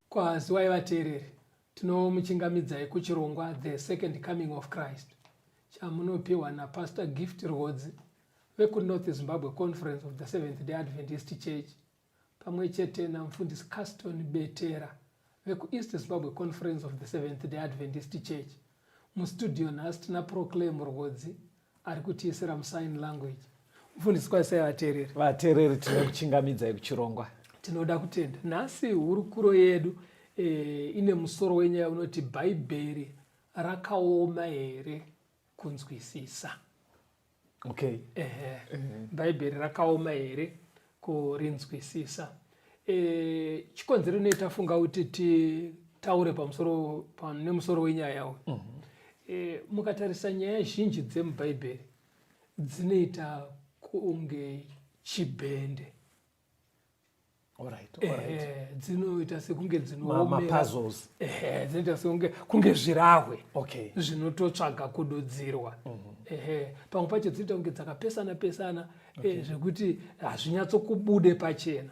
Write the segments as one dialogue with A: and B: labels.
A: Kwaziwai vateereri, tinomuchingamidzai kuchirongwa The Second Coming of Christ chamunopiwa naPastor Gift Rhodzi vekuNorth Zimbabwe Conference of the Seventh-day Adventist Church pamwe chete namufundisi Caston Betera vekuEast Zimbabwe Conference of the Seventh-day Adventist Church. Mustudio nhasi tina Proclaim Rhodzi ari kutiisira musign language. Mufundisi kwasai vateereri.
B: Vateereri tinokuchingamidzai kuchirongwa.
A: Tinoda kutenda nhasi hurukuro yedu ine musoro wenyaya unoti bhaibheri rakaoma here kunzwisisa.
B: Okay.
A: Bhaibheri rakaoma here kurinzwisisa. Chikonzero netafunga kuti titaure nemusoro wenyaya uyu. Mukatarisa nyaya zhinji dzemubhaibheri dzinoita kunge chibhende. Dzinoita sekunge dzinoomera, dzinoita sekunge zvirahwe zvinototsvaga kududzirwa. Pamwe pacho dzinoita kunge dzakapesana zvekuti hazvinyatsokubude pachena.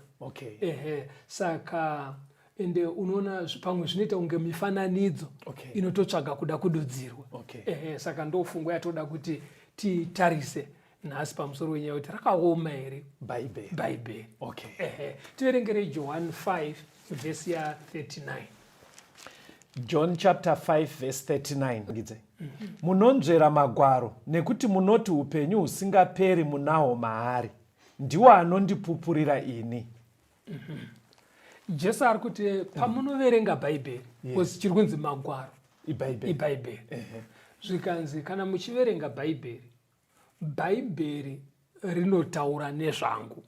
A: Saka ende unoona pamwe zvinoita kunge mifananidzo inototsvaga kuda kududzirwa. Saka ndofungwa yatoda kuti titarise nhasi pamusoro wenyaya kuti rakaoma here bhaibheri. Tiverengere John 5 vhesi ya 39.
B: John chapter 5 verse 39. Munonzvera magwaro nekuti munoti upenyu husingaperi munahwo maari. Ndiwo anondipupurira ini.
A: Jesu ari kuti pamunoverenga bhaibheri, kosi chiri kunzi magwaro ibhaibheri. Zvikanzi kana muchiverenga bhaibheri rinotaura nezvangu.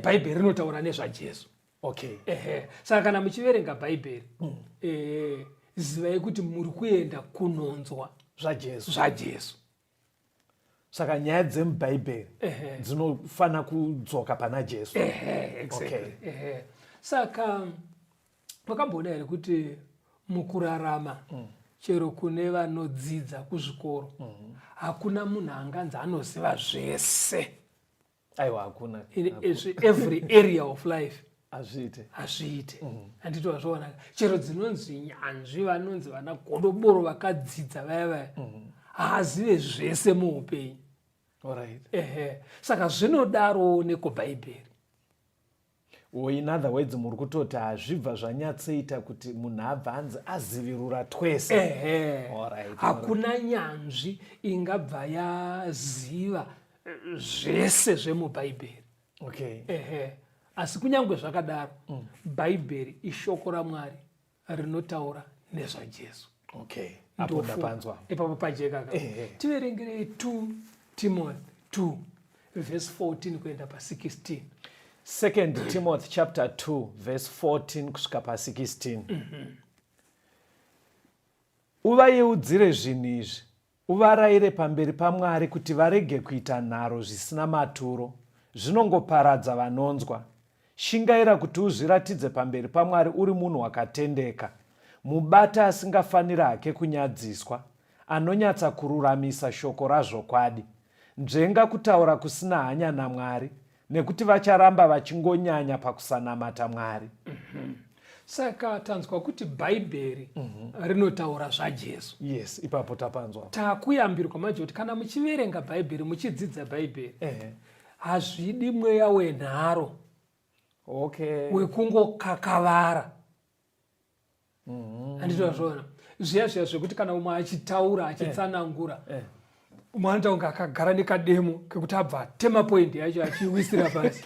A: Bhaibheri rinotaura nezvaJesu. Saka kana muchiverenga bhaibheri, zivai kuti muri kuenda kunonzwa zvaJesu.
B: Saka nyaya dzemubhaibheri dzinofana kudzoka pana Jesu.
A: Saka makamboona here kuti mukurarama chero kune vanodzidza kuzvikoro hakuna munhu anganzi anoziva zvese.
B: Aiwa, hakuna.
A: Every area of life hazviite. Handiti wazviona chero dzinonzi nyanzvi vanonzi vana godoboro vakadzidza vaya haazive zvese muupenyu. Saka zvinodaro nekubhaibheri.
B: In other words, muri kutoti hazvibva zvanyatsoita kuti munhu abva anzi azivirura twese.
A: Hakuna nyanzvi ingabva yaziva zvese zvemubhaibheri. Asi kunyange zvakadaro, bhaibheri ishoko raMwari rinotaura nezvaJesu.
B: Apo ndapanzwa.
A: Ipapo pajeka. Tiverengere 2 Timothy 2 verse 14 kuenda pa16.
B: 2 Timothy chapter 2 verse 14 kusvika pa16. Uvayeudzire zvinhu izvi, uvarayire pamberi paMwari kuti varege kuita nharo zvisina maturo, zvinongoparadza vanonzwa. Shingaira kuti uzviratidze pamberi paMwari uri munhu wakatendeka, mubata asingafaniri hake kunyadziswa, anonyatsa kururamisa shoko razvokwadi, nzvenga kutaura kusina hanya naMwari, nekuti vacharamba vachingonyanya pakusanamata Mwari.
A: Saka tanzwa kuti bhaibheri rinotaura zvaJesu.
B: Yes, ipapo tapanzwa.
A: Takuyambirwa manje kuti kana muchiverenga bhaibheri, muchidzidza bhaibheri, hazvidi mweya wenharo wekungokakavara. Handitozvona zviya zvekuti kana umwe achitaura achitsanangura umwe anoita kunge akagara nekademo kekuti abva atema poindi yacho achiwisira pasi.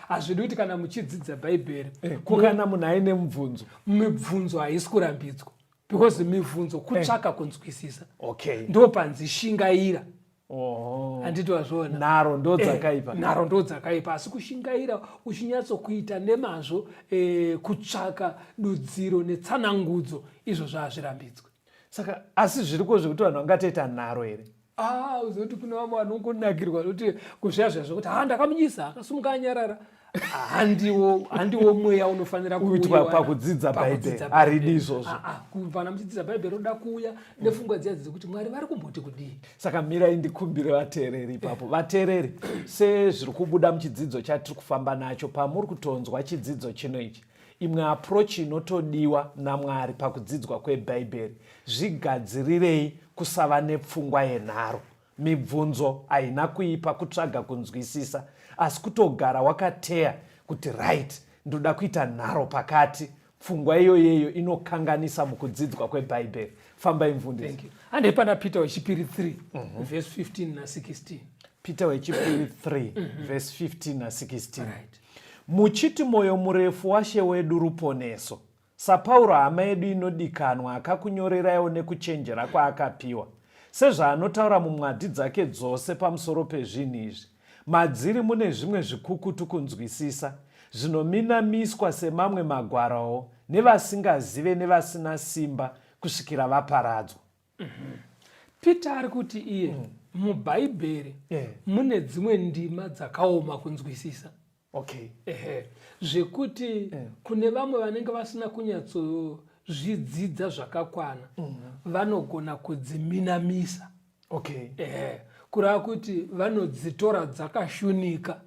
A: Hazvidi kuti kana muchidzidza bhaibheri
B: kukana munhu aine mibvunzo,
A: mibvunzo haisi kurambidzwa, because mibvunzo kutsvaka kunzwisisa. Ndo panzi shingaira. Handiti wazvona,
B: nharo ndo dzakaipa.
A: Nharo ndo dzakaipa, asi kushingaira uchinyatsokuita nemazvo, kutsvaka dudziro netsanangudzo, izvo zvazvirambidzwe.
B: Saka asi zviriko zvekuti vanhu vangatoita nharo here?
A: Uzoti kuna vamwe vanongonakirwa kuti kuzviya zvekuti ndakamunyisa akasimuka anyarara. Handiwo mweya unofanira
B: kuitwa pakudzidza bhaibheri. Haridi izvozvo.
A: Kana muchidzidza bhaibheri roda kuuya nepfungwa dziya dzekuti Mwari vari kumboti kudii.
B: Saka mirai ndikumbire vateereri ipapo. Vateereri, sezviri kubuda muchidzidzo chatiri kufamba nacho, pamuri kutonzwa chidzidzo chino ichi, imwe approach inotodiwa naMwari pakudzidzwa kwebhaibheri, zvigadzirirei kusava nepfungwa yenharo. Mibvunzo haina kuipa kutsvaga kunzwisisa, asi kutogara wakateya kuti right, ndoda kuita nharo pakati. Pfungwa iyoyeyo inokanganisa mukudzidzwa kwebhaibheri. Fambai mufundisi.
A: Handei pana Peter wechipiri 3 verse 15 na 16.
B: Peter wechipiri 3 verse 15 na 16. Muchiti mwoyo murefu waShe wedu ruponeso, saPauro hama yedu inodikanwa akakunyoreraiwo nekuchenjera kwaakapiwa, sezvaanotaura mumwadi dzake dzose pamusoro pezvinhu izvi. Madziri mune zvimwe zvikukutu kunzwisisa, zvinominamiswa semamwe magwarawo, nevasingazive nevasina simba, kusvikira vaparadzwa.
A: Peter ari kuti iye mubhaibheri mune dzimwe ndima dzakaoma kunzwisisa. Zvekuti kune vamwe vanenge vasina kunyatsozvidzidza zvakakwana, vanogona kudziminamisa. Kureva kuti vanodzitora dzakashunika,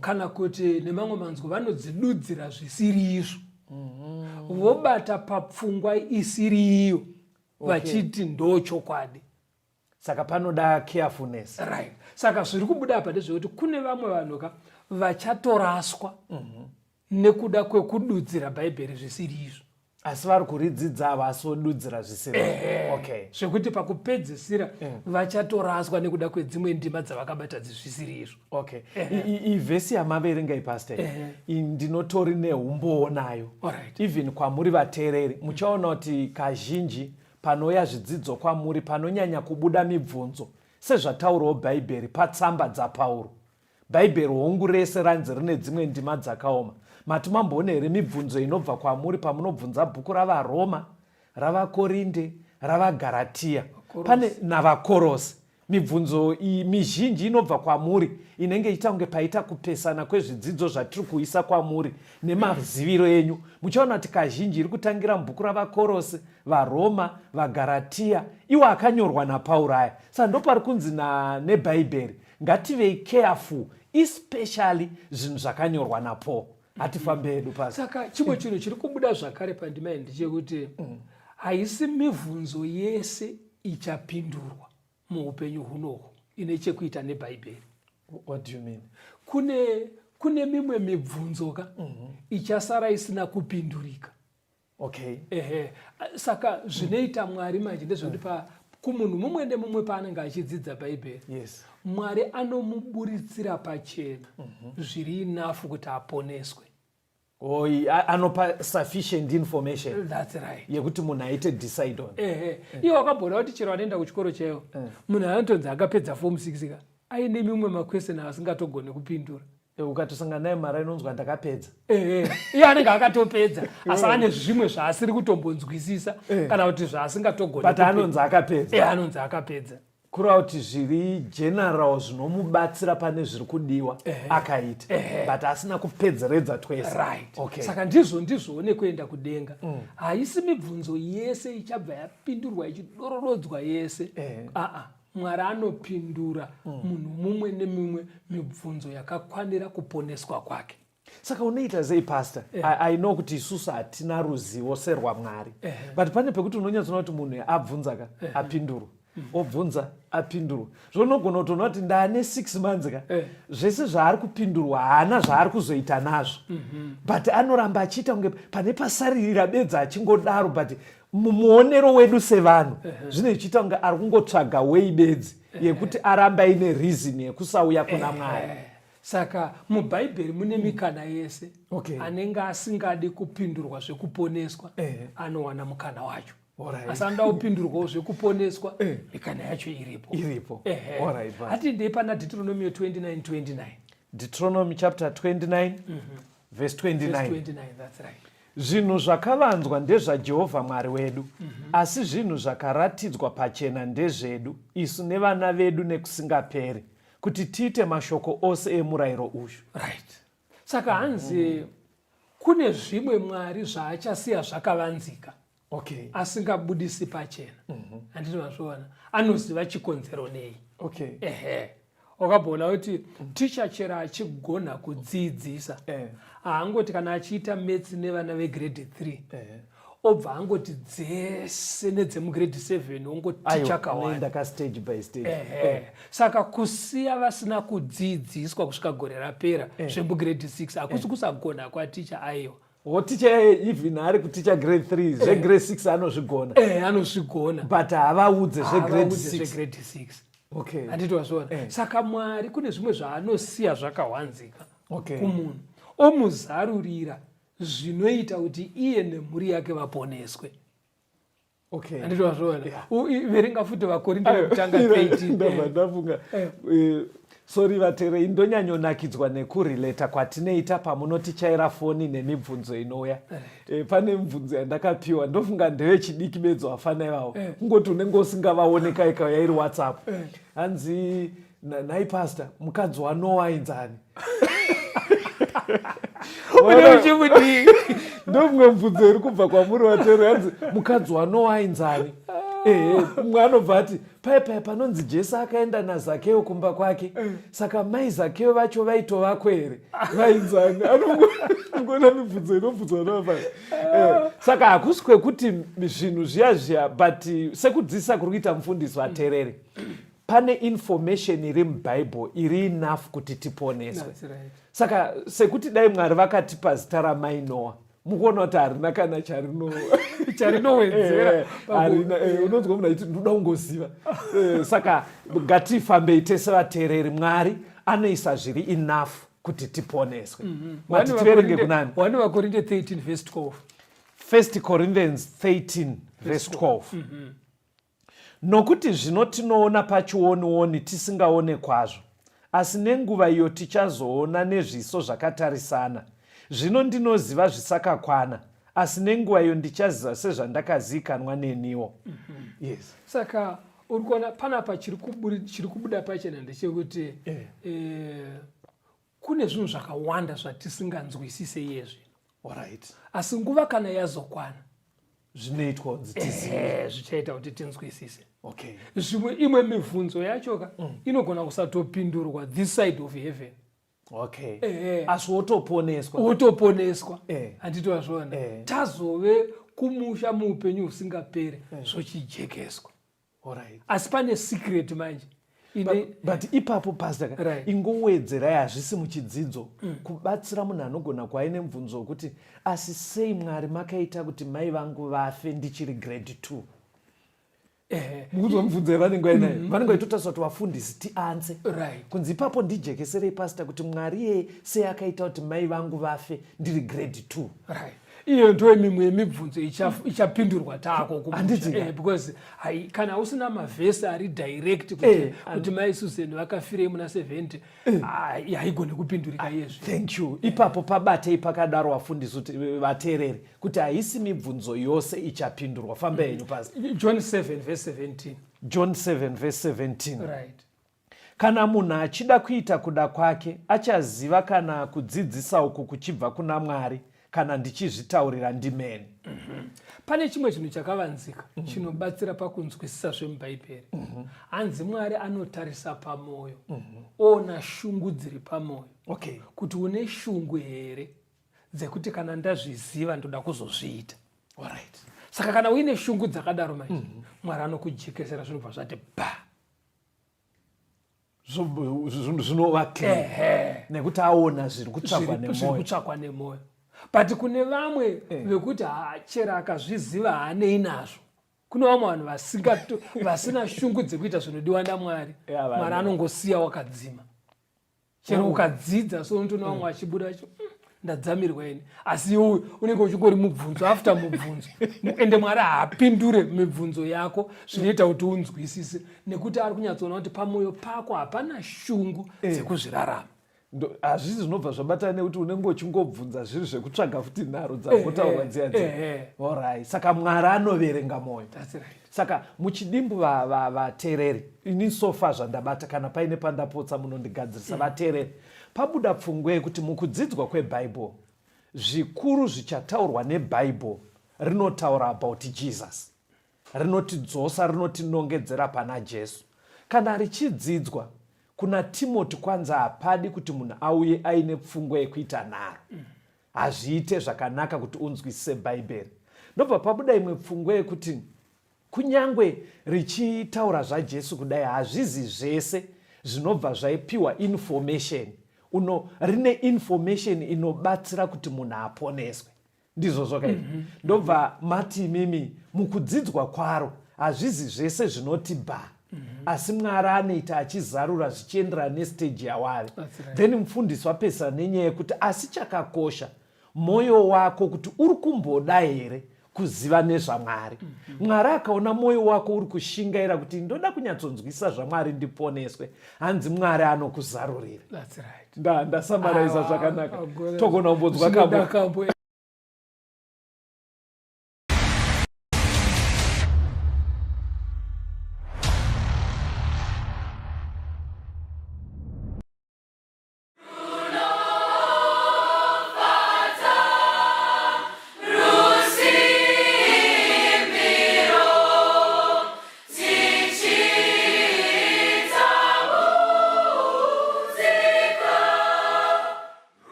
A: kana kuti nemamwe manzwi vanodzidudzira zvisiri izvo, vobata papfungwa isiri iyo, vachiti ndo chokwadi.
B: Saka panoda carefulness.
A: Right. Saka zviri kubuda apa ndezvekuti kune vamwe vanhu vachatoraswa nekuda kwekududzira bhaibheri zvisiri izvo,
B: asi vari kuridzidza havasodudzira zvisiri.
A: Zvekuti pakupedzisira vachatoraswa nekuda kwedzimwe ndima dzavakabata zvisiri izvo.
B: Ivhesi yamaverengai pastor, ndinotori neumbowo nayo. Even kwamuri vateereri muchaona kuti kazhinji panouya zvidzidzo kwamuri panonyanya kubuda mibvunzo, sezvataurawo bhaibheri patsamba dzaPauro. Bhaibheri hongu rese ranzi rine dzimwe ndima dzakaoma. Mati mamboona here mibvunzo inobva kwamuri pamunobvunza bhuku ravaRoma, ravaKorinde, ravaGaratia, pane navaKorosi? Mibvunzo iyi mizhinji inobva kwamuri, inenge iita kunge paita kupesana kwezvidzidzo zvatiri kuisa kwamuri nemaziviro enyu. Muchaona kuti kazhinji iri kutangira mubhuku ravaKorosi, vaRoma, vaGaratia, iwo akanyorwa naPauro aya. Saka ndopari kunzi nebhaibheri ngativei careful, especially zvinhu zvakanyorwa naPaul. Hatifambe hedu pasi.
A: Saka chimwe chinhu chiri kubuda zvakare pandima iyi ndechekuti haisi mibvunzo yese ichapindurwa muupenyu hunohu ine chekuita nebhaibheri.
B: What do you mean?
A: Kune mimwe mibvunzo ichasara isina kupindurika. Saka zvinoita Mwari manje ndezvekuti kumunhu mumwe nemumwe paanenge achidzidza bhaibheri, Mwari anomuburitsira pachena zviri enough kuti aponeswe.
B: Anopa sufficient information.
A: That's right.
B: Yekuti munhu aite decide on.
A: Iwo wakambona kuti chero anoenda kuchikoro chaiwo, munhu anotonzi akapedza form 6 aine mimwe makwestion asingatogone kupindura.
B: Ukatosangana naye mara inonzwa ndakapedza.
A: Iye anenge akatopedza, asi ane zvimwe zvaasiri kutombonzwisisa kana kuti zvaasingatogone.
B: But anonzi akapedza.
A: Anonzi akapedza.
B: Kureva kuti zviri general zvinomubatsira pane zviri kudiwa akaita, but asina kupedzeredza twese.
A: Saka ndizvo nekuenda kudenga. Haisi mibvunzo yese ichabva yapindurwa ichidororodzwa yese. Mwari anopindura munhu mumwe nemumwe mibvunzo yakakwanira kuponeswa kwake.
B: Saka unoita sei pastor? I know kuti isusu hatina ruzivo serwaMwari, but pane pekuti unonyatsoona kuti munhu abvunza ka apindurwa, obvunza apindurwa. Zvonogona kutoona kuti ndaane 6 months ka zvese zvaari kupindurwa haana zvaari kuzoita nazvo, but anoramba achiita kunge pane pasaririra bedza achingodaro, but mumuonero wedu sevanhu zvine zvichiita kunge ari kungotsvaga wei bedzi yekuti aramba ine reason yekusauya kuna Mwari.
A: Saka mubhaibheri mune mikana yese anenge asingadi kupindurwa zvekuponeswa anowana mukana wacho. Asi anoda kupindurwawo zvekuponeswa mikana yacho iripo. Hatindei pana Deuteronomy 29:29.
B: Deuteronomy chapter 29 verse 29.
A: That's right.
B: Zvinhu zvakavanzwa ndezvaJehovha Mwari wedu, asi zvinhu zvakaratidzwa pachena ndezvedu isu nevana vedu nekusingaperi, kuti tiite mashoko ose emurayiro uyu.
A: Right. Saka hanzi kune zvimwe Mwari zvaachasiya zvakavanzika asingabudisi pachena. Handiti mazviona, anoziva chikonzero nei. Wakabona kuti ticha chera achigona kudzidzisa haangoti kana achiita maths nevana vegrade 3 obva angoti dzese nedzemugrade 7 ongoti ticha kawanda
B: stage by stage.
A: Saka kusiya vasina kudzidziswa kusvika gore rapera zvemugrade 6 hakusi kusagona kwaticha aiwa.
B: Ticha even ari kuticha grade 3 zvegrade 6 anozvigona.
A: Anozvigona,
B: but havaudze zvegrade 6.
A: Handiti wazviona. Saka Mwari kune zvimwe zvaanosiya zvakawanzika kumunhu, omuzarurira zvinoita kuti iye nemhuri yake vaponeswe. Handiti wazviona. Verenga futi Vakorinde vekutanga 13.
B: Ndafunga sorry vateereri, ndonyanyonakidzwa nekurelata kwatinoita pamunotichaira foni nemibvunzo inouya. Pane mibvunzo yandakapiwa ndofunga ndevechidiki bedzi vafana ivavo, kungoti unenge usingavaoneka ikauya iri WhatsApp. Hanzi nhai pastor, mukadzi waNoa inzani? Ndomumwe mubvunzo iri kubva kwamuri vateereri, hanzi mukadzi waNoa inzani? Mumwe anobva ati paipai panonzi Jesu akaenda naZakeo kumba kwake, saka mai Zakeo vacho vaitovako here? Vainzani? Anongona mibvunzo inobvunzwa navafana. Saka hakusi kwekuti zvinhu zviya but sekudzidzisa kuri kuita mufundisi vateereri, pane information iri mubhaibheri iri enough kuti tiponeswe. Saka sekuti dai Mwari vakatipa zita ramai Noa, mukuona kuti harina kana
A: charinowedzera.
B: Unonzwa munhu achiti ndoda kungoziva. Saka ngatifambei tese vateereri, Mwari anoisa zviri enough kuti tiponeswe. Matitiverenge kunani?
A: 1 Vakorinde 13 verse 12.
B: 1 Corinthians 13 verse 12. Nokuti zvino tinoona pachionioni tisingaone kwazvo, asi nenguva iyo tichazoona nezviso zvakatarisana. Zvino ndinoziva zvisakakwana, asi nenguva iyo ndichaziva sezvandakazikanwa neniwo.
A: Saka uri kuona panapa chiri kubuda pachena ndechekuti kune zvinhu zvakawanda zvatisinganzwisise iye zvino. Asi nguva kana yazokwana
B: zvinoitwa
A: zvichaita kuti tinzwisise. Zvimwe imwe mibvunzo yacho inogona kusatopindurwa this side of heaven.
B: Asi wotoponeswa.
A: Handiti wazviona. Tazove kumusha muupenyu husingaperi zvochijekeswa. Asi pane secret manje.
B: But ipapo pastor, ingowedzerai hazvisi muchidzidzo kubatsira munhu anogona kuva ine mubvunzo wokuti asi sei Mwari makaita kuti mai vangu vafe ndichiri grade 2? Mubvunzo mubvunzo yavanenge vainayo, vanenge vaitotariswa kuti vafundisi tianze kunzi ipapo ndijekeserei pastor kuti Mwari yeye sei akaita kuti mai vangu vafe ndiri grade 2.
A: Iyo ndo mimwe yemibvunzo ichapindurwa tako because kana usina mavhesi ari direct kuti mai Susan vakafirei muna 70 haigone kupindurika yezvi.
B: Thank you. Ipapo pabatei pakadaro vafundisi vateereri kuti haisi mibvunzo yose ichapindurwa. Famba henyu pastor.
A: John 7 verse 17.
B: John 7 verse 17. Kana munhu achida kuita kuda kwake achaziva kana kudzidzisa uku kuchibva kuna Mwari kana ndichizvitaurira ndimene.
A: Pane chimwe chinhu chakavanzika chinobatsira pakunzwisisa zvemubhaibheri. Hanzi Mwari anotarisa pamwoyo, ona shungu dziri pamwoyo, kuti une shungu here dzekuti kana ndazviziva ndoda kuzozviita. Saka kana uine shungu dzakadaro manje, Mwari anokujekesera zvinobva zvati ba,
B: zvinova nekuti aona zviri kutsvakwa
A: nemwoyo. But kune vamwe vekuti chero akazviziva haanei nazvo. Kune vamwe vanhu vasina shungu dzekuita zvinodiwa naMwari. Mwari anongosiya wakadzima. Chero ukadzidza so unotoona vamwe vachibuda ndadzamirwa ini. Asi iwe unenge uchingori mubvunzo after mubvunzo. Ende Mwari haapindure mibvunzo yako zvinoita kuti unzwisise. Nekuti ari kunyatsoona kuti pamwoyo pako hapana shungu dzekuzvirarama.
B: Hazvisi zvinobva zvabatana nekuti unenge uchingobvunza zviri zvekutsvaga futi nharo dzangotaura dziya. Saka Mwari anoverenga mwoyo. Saka muchidimbu vateereri, ini sofa zvandabata kana paine pandapotsa munondigadzirisa vateereri, pabuda pfungwe yekuti mukudzidzwa kwebhaibheri zvikuru zvichataurwa nebhaibheri rinotaura about Jesus, rinotidzosa, rinotinongedzera pana Jesu. Kana richidzidzwa kuna Timoti kwanza hapadi kuti munhu auye aine pfungwa yekuita nharo. Hazviite zvakanaka kuti unzwisise bhaibheri. Ndobva pabuda imwe pfungwa yekuti kunyangwe richitaura zvaJesu kudai hazvizi zvese zvinobva zvaipiwa information. Rine information inobatsira kuti munhu aponeswe. Ndizvo zvakaita. Ndobva mati mimi mukudzidzwa kwaro hazvizi zvese zvinoti ba. Asi Mwari anoita achizarura zvichienderana nestage yavari. Then mufundisi wapesana nenyaya yekuti asi chakakosha mwoyo wako kuti uri kumboda here kuziva nezvaMwari. Mwari akaona mwoyo wako uri kushingaira kuti ndoda kunyatsonzwisisa zvaMwari ndiponeswe, hanzi Mwari anokuzarurira. Ndasamaraiza zvakanaka. Togona kumbonzwa kamwe.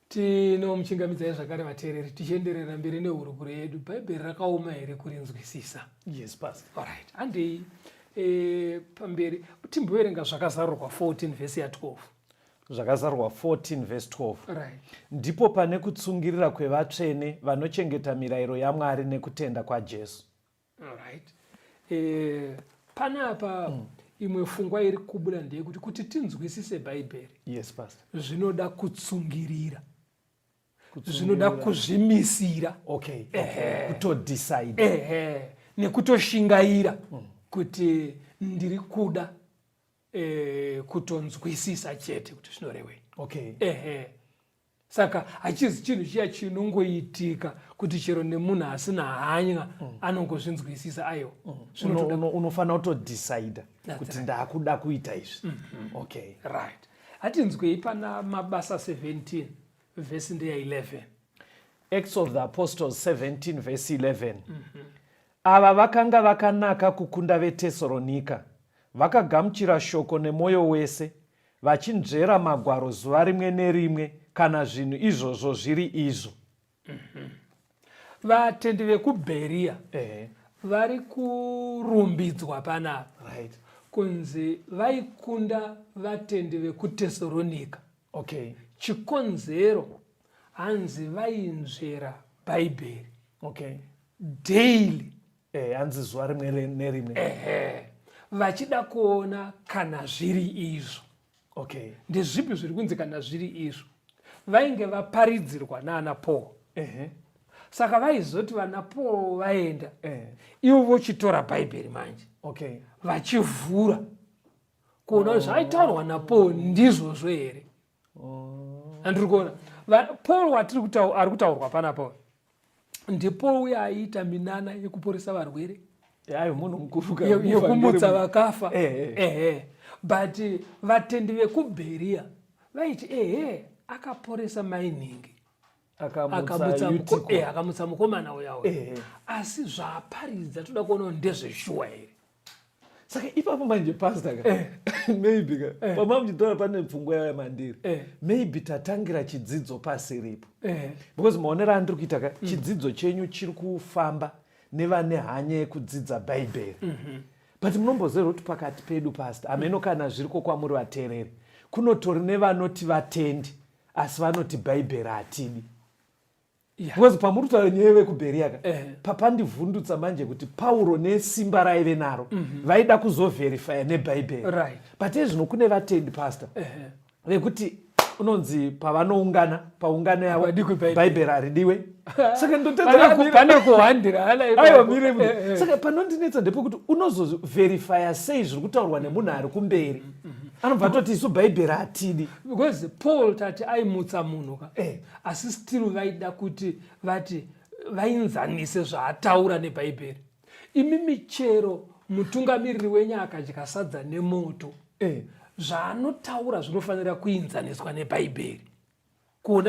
A: Tinomuchingamidzai zvakare vateereri tichienderera mberi nehurukuro yedu. Bhaibheri rakaoma here kurinzwisisa?
B: Yes, Pastor.
A: Alright. Handei pamberi timboverenga zvakazarurwa 14 vhesi ya12.
B: Zvakazarurwa 14 vhesi 12.
A: Right.
B: Ndipo pane kutsungirira kwevatsvene vanochengeta mirayiro yaMwari nekutenda kwaJesu.
A: Alright. Panapa imwe pfungwa iri kubuda ndeyekuti kuti tinzwisise bhaibheri.
B: Yes, Pastor.
A: Zvinoda kutsungirira. Zvinoda kuzvimisira.
B: Okay. Kutodecide.
A: Nekutoshingaira kuti ndiri kuda kutonzwisisa chete kuti zvinorevei.
B: Okay.
A: Saka hachizi chinhu chiya chinongoitika kuti chero nemunhu asina hanya anongozvinzwisisa ayo.
B: Unofanira kutodecide kuti ndakuda kuita izvi. Okay.
A: Right. Hatinzwei pana Mabasa 17 vhesi ndeya 11.
B: Acts of the Apostles 17 verse 11. ava vakanga vakanaka kukunda veTesalonika, vakagamuchira shoko nemwoyo wese, vachinzvera magwaro zuva rimwe nerimwe kana zvinhu izvozvo zviri izvo.
A: Vatendi vekuBheria vari kurumbidzwa panapa kunzi vaikunda vatendi vekuTesalonika. Chikonzero hanzi vainzvera Bhaibheri daily,
B: hanzi zuva rimwe nerimwe,
A: vachida kuona kana zviri izvo. Ndezvipi zviri kunzi kana zviri izvo? Vainge vaparidzirwa naana Paul. Saka vaizoti vana Paul vaenda, ivo vochitora Bhaibheri manje vachivhura kuona zvaitaurwa naPaul ndizvozvo here. Andiri kuona Paul ari kutaurwa panapa ndiPaul uya aiita minana yekuporesa varwere, yekumutsa vakafa. But vatendi vekuBheria vaiti akaporesa mainingi, akamutsa mukomana uya uya, asi zvaaparidza toda kuona ndezveshuwa here.
B: Saka ipapo manje pastor maybe pamamuchitora pane pfungwa yayo mandiri, maybe tatangira chidzidzo pasiripo, because maonera andiri kuita chidzidzo chenyu chiri kufamba nevane hanya yekudzidza Bhaibheri. But munomboziva kuti pakati pedu pastor ameno kana zviriko kwamuri vateereri, kunotori nevanoti vatendi asi vanoti Bhaibheri hatidi. Because pamuri kutaura nyaya vekuBheria papandivhundutsa manje kuti Pauro nesimba raive naro vaida kuzoverifya neBhaibheri. But ezvino kune vatendi pastor vekuti unonzi pavanoungana paungano yavo Bhaibheri haridiwe. Saka
A: ndotpane kuhandira
B: saka panondinetsa ndepekuti unozoverifya sei zviri kutaurwa nemunhu ari kumberi. Anobva toti isu Bhaibheri hatidi.
A: Because Paul tati aimutsa munhu asi still vaida kuti vati vainzanise zvaataura neBhaibheri. Imi michero mutungamiriri wenyu akadya sadza nemoto, zvaanotaura zvinofanira kuinzaniswa neBhaibheri.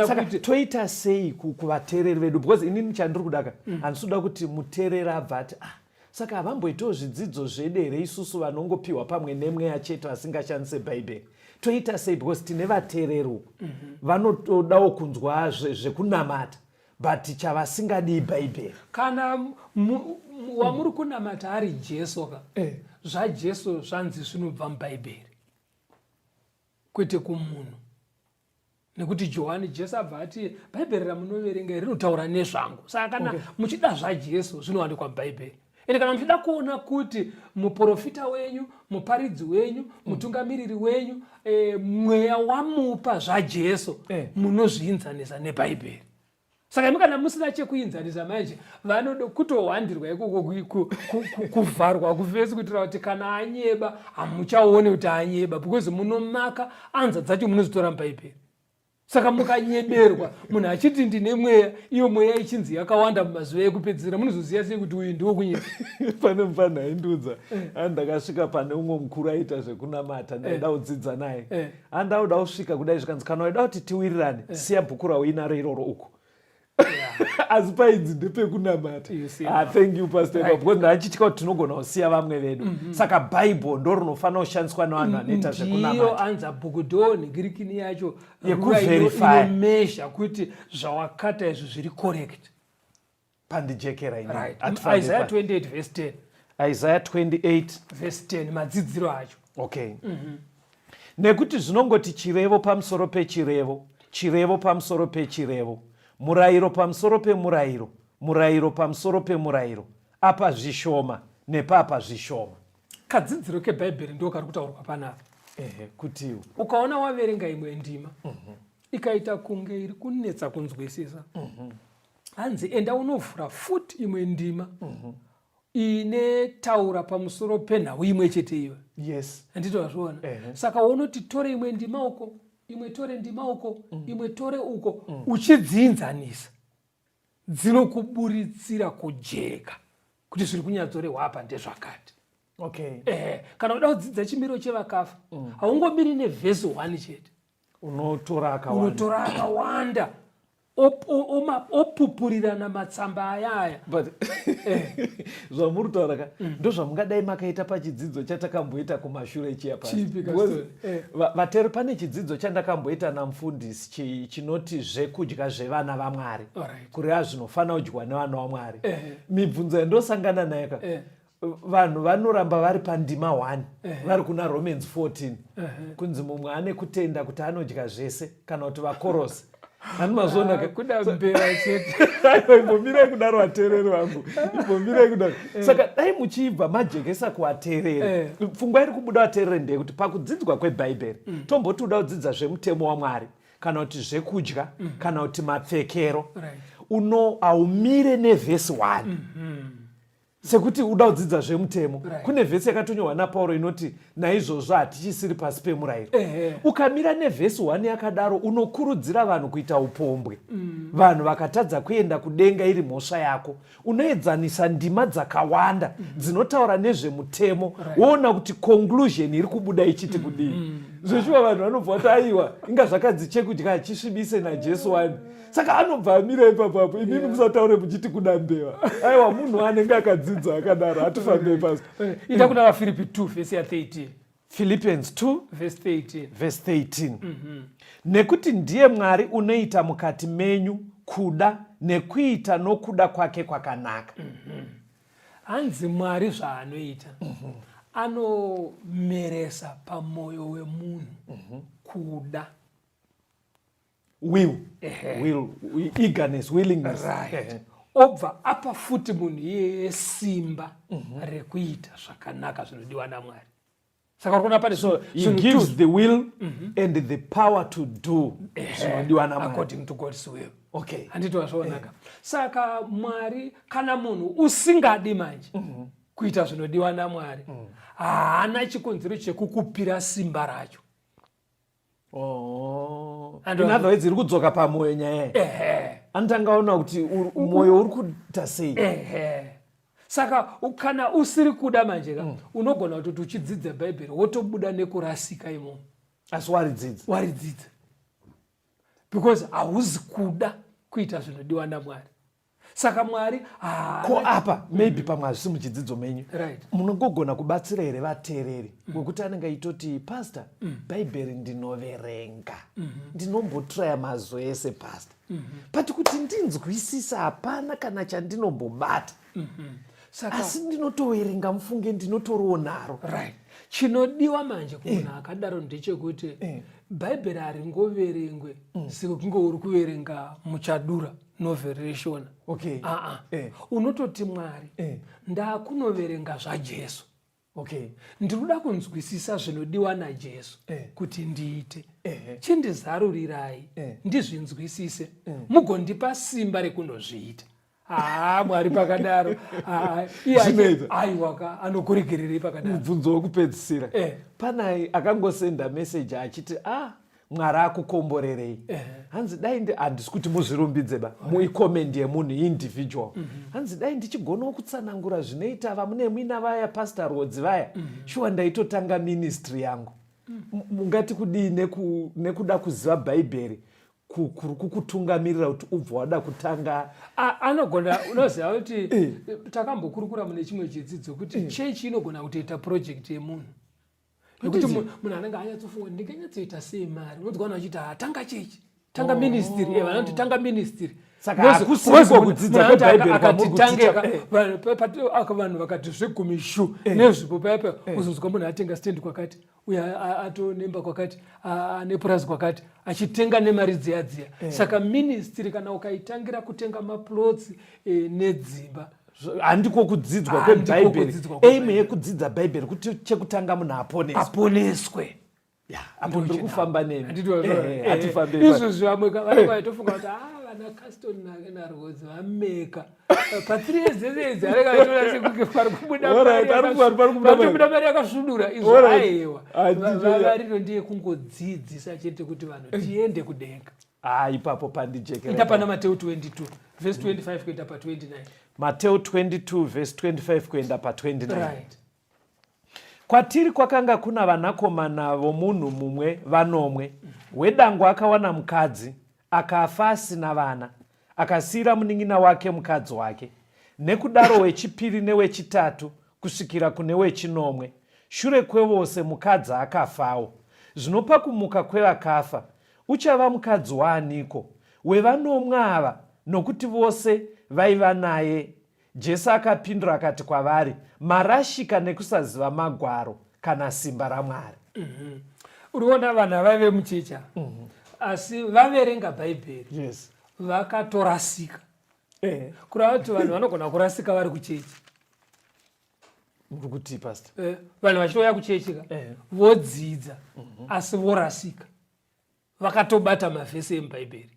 B: Saka toita sei kuvateereri vedu? Because inini chandiri kudaka handisi kuda kuti muteereri abva ati saka havamboitawo zvidzidzo zvedere isusu vanongopiwa pamwe nemweya chete vasingashandise Bhaibheri. Toita sei? Because tine vateereri uku vanotodawo kunzwa zvekunamata but chavasingadi Bhaibheri.
A: Kana wamuri kunamata ari Jesu zvaJesu zvanzi zvinobva muBhaibheri kwete kumunhu. Nekuti Johani Jesu abva ati Bhaibheri ramunoverenga rinotaura nezvangu. Saka kana muchida zvaJesu zvinowanikwa muBhaibheri. Ende kana muchida kuona kuti muprofita wenyu, muparidzi wenyu, mutungamiriri wenyu, mweya wamupa zvaJesu, munozviinzanisa neBhaibheri. Saka kana musina chekuinzanisa manje vanoda kutohwandirwa ikoko kuvharwa kuvhesi kuitira kuti kana anyeba hamuchaone kuti anyeba, because munomaka anza dzacho munozitora muBhaibheri. Saka mukanyeberwa munhu achiti ndine mweya, iyo mweya ichinzi yakawanda mumazuva ekupedzisira, munozoziva sei kuti uyu ndiwo kunyeba?
B: Pane mufana aindudza andakasvika pane umwe mukuru aita zvekunamata ndaida kudzidza naye, andauda kusvika kudai zvikanzi kana waida kuti tiwirirane siya bhuku rauinaro iroro uku. Asi paidzi ndepekunamata. Thank you pastor, because ndachitya kuti tinogona kusiya vamwe vedu. Saka Bible ndo rinofanira kushandiswa nevanhu vanoita zvekunamata.
A: Ndiyo anza bhuku ndoni Girikini yacho
B: yekuverify
A: kuti zvawakata izvi zviri correct.
B: Pandijekera ini.
A: Isaiah 28 verse 10.
B: Isaiah 28
A: verse 10 madzidziro acho.
B: Nekuti zvinongoti chirevo pamusoro pechirevo, chirevo pamusoro pechirevo, murayiro pamusoro pemurayiro, murayiro pamusoro pemurayiro, apa zvishoma nepapa zvishoma.
A: Kadzidziro keBhaibheri ndo kari kutaurwa panapa.
B: Kuti
A: ukaona waverenga imwe ndima ikaita kunge iri kunetsa kunzwisisa, hanzi enda unovhura futi imwe ndima ine taura pamusoro penhau imwe chete iwe. Handito wazviona? Saka unoti tore imwe ndima uko, imwe tore ndima uko, imwe tore uko, uchidzinzanisa dzinokuburitsira kujeka kuti zviri kunyatsorehwa apa ndezvakati. Kana uda kudzidza chimiro chevakafa haungomiri nevhesi 1 chete,
B: unotora
A: akawanda opupurirana matsamba ayaya.
B: But zvamuri kutaura ka ndozvamungadai makaita pachidzidzo chatakamboita kumashure chiya pasi. Vateri, pane chidzidzo chandakamboita namufundisi chinoti zvekudya zvevana vaMwari. Kureva zvinofanira kudyiwa nevana vaMwari. Mibvunzo yandosangana nayo ka vanhu vanoramba vari pandima 1 vari kuna Romans 14 kunzi mumwe ane kutenda kuti anodya zvese kana kuti vakorosi. Hanimazvona
A: kuda mbeva chete.
B: Imbomirai kudaro vateereri vangu. Imbomirai kudaro. Saka dai muchibva majekesa kuvateereri. Pfungwa iri kubuda vateereri ndeyekuti pakudzidzwa kweBhaibheri tomboti uda kudzidza zvemutemo waMwari kana kuti zvekudya kana kuti mapfekero haumire nevhesi 1. Sekuti uda kudzidza zvemutemo kune vhesi yakatonyorwa naPauro inoti naizvozvo hatichisiri pasi pemurayiro. Ukamira nevhesi 1 yakadaro unokurudzira vanhu kuita upombwe. Vanhu vakatadza kuenda kudenga iri mhosva yako. Unoedzanisa ndima dzakawanda dzinotaura nezvemutemo woona kuti conclusion iri kubuda ichiti kudii. Zveshuwa vanhu vanobva kuti aiwa inga zvakanzi chekudya achisvibise naJesu 1. Saka anobva amira ipapapo imimi musataure muchiti kuda mbeva. Aiwa munhu anenge akadzidza akadaro hatifambei pasi.
A: Ita kuna vaFilipi 2 vhesi ya 13.
B: Philippians 2
A: verse 13.
B: Nekuti ndiye Mwari unoita mukati menyu kuda nekuita nokuda kwake kwakanaka.
A: Hanzi Mwari zvaanoita anomeresa pamwoyo wemunhu kuda.
B: Will, eagerness, willingness.
A: Right. Obva apa futi munhu iye simba rekuita zvakanaka zvinodiwa naMwari. Saka urikuona pane
B: he gives the will and the power to do zvinodiwa naMwari
A: according to God's will.
B: Okay.
A: Handiti wazvaonaka. Saka Mwari kana munhu usingadi manje kuita zvinodiwa naMwari haana chikonzero chekukupira simba racho.
B: In other words, iri kudzoka pamwoyo nyaya. Antangaona kuti mwoyo uri kuita sei.
A: Saka kana usiri kuda manje unogona kuti uchidzidza Bhaibheri wotobuda nekurasika imomo.
B: Asi waridzidza. Because hauzi kuda kuita zvinodiwa naMwari. Saka Mwari ko apa maybe pamwe hazvisi muchidzidzo menyu
A: right.
B: Munongogona kubatsira here vateereri wekuti anenge aitoti pastor Bhaibheri ndinoverenga ndinombotraya mazuva ese pastor but kuti ndinzwisisa hapana kana chandinombobata asi ndinotoverenga mufunge ndinotoriwo naro
A: right. Chinodiwa manje kumunhu akadaro ndechekuti Bhaibheri haringoverengwe sekunge uri kuverenga muchadura novelation.
B: Okay.
A: Unototi Mwari ndakunoverenga zvaJesu.
B: Okay.
A: Ndinoda kunzwisisa zvinodiwa naJesu kuti ndiite. Chindizarurirai ndizvinzwisise mugondipa simba rekundozviita. Mwari pakadaro aiwaka anokuregererei pakadaro.
B: Mubvunzo wokupedzisira panai akangosenda meseji achiti Mwari akukomborerei. Hanzi dai handisi kuti muzvirumbidze ba muikomendi yemunhu individual. Hanzi dai ndichigonawo kutsanangura zvinoita vamune mwina vaya pastor Rodzi vaya shuwa ndaitotanga ministry yangu. Mungati kudii nekuda kuziva Bhaibheri kukutungamirira kuti ubva wada kutanga.
A: Anogona unoziva kuti takambokurukura mune chimwe chidzidzo kuti chechi inogona kutoita project yemunhu. Nekuti munhu anenge anyatsofunga ndinganyatsoita sei mari unogona uchiti tanga chechi tanga ministry vanoti tanga ministry.
B: Saka hakusiko kudzidza kweBhaibheri
A: vanhu vakati zvegumi shu nezvipo payapa uzonzwa munhu atenga stand kwakati uya atonemba kwakati nepurazi kwakati achitenga nemari dziya. Saka ministry kana ukaitangira kutenga maplots nedzimba
B: handiko kudzidzwa kweBhaibheri. Aim yekudzidza Bhaibheri kuti chekutanga munhu aponeswe. Apo ndiri kufamba nemi.
A: Izvozvi vamwe vaitofunga kuti vana Caston naRodzi vameka pa3 years edzi areka aitoona sekuti pari kubuda mari yakasvudura. Izvo aiwa vavarino ndiye kungodzidzisa chete kuti vanhu tiende kudenga.
B: Ipapo pandijekera.
A: Ita pana Mateo 22 verse 25 kuenda pa 29.
B: Mateo 22 verse 25 kuenda pa 29.
A: Right.
B: Kwatiri kwakanga kuna vanakomana vomunhu mumwe vanomwe. Wedangu akawana mukadzi akafa asina vana, akasiyira munin'ina wake mukadzi wake, nekudaro wechipiri newechitatu kusvikira kune wechinomwe. Shure kwevose mukadzi akafawo. Zvino pakumuka kwevakafa uchava mukadzi waaniko wevanomwe ava, nokuti vose vaiva naye? Jesu akapindura akati kwavari, marashika nekusaziva magwaro kana simba raMwari.
A: Uriona vana vaive muchecha asi vaverenga bhaibheri
B: Yes.
A: vakatorasika. Kurava kuti vanhu vanogona kurasika vari kuchechi.
B: Muri kuti pastor?
A: Vanhu vachitouya kuchechika vodzidza asi vorasika, vakatobata mavhesi emubhaibheri.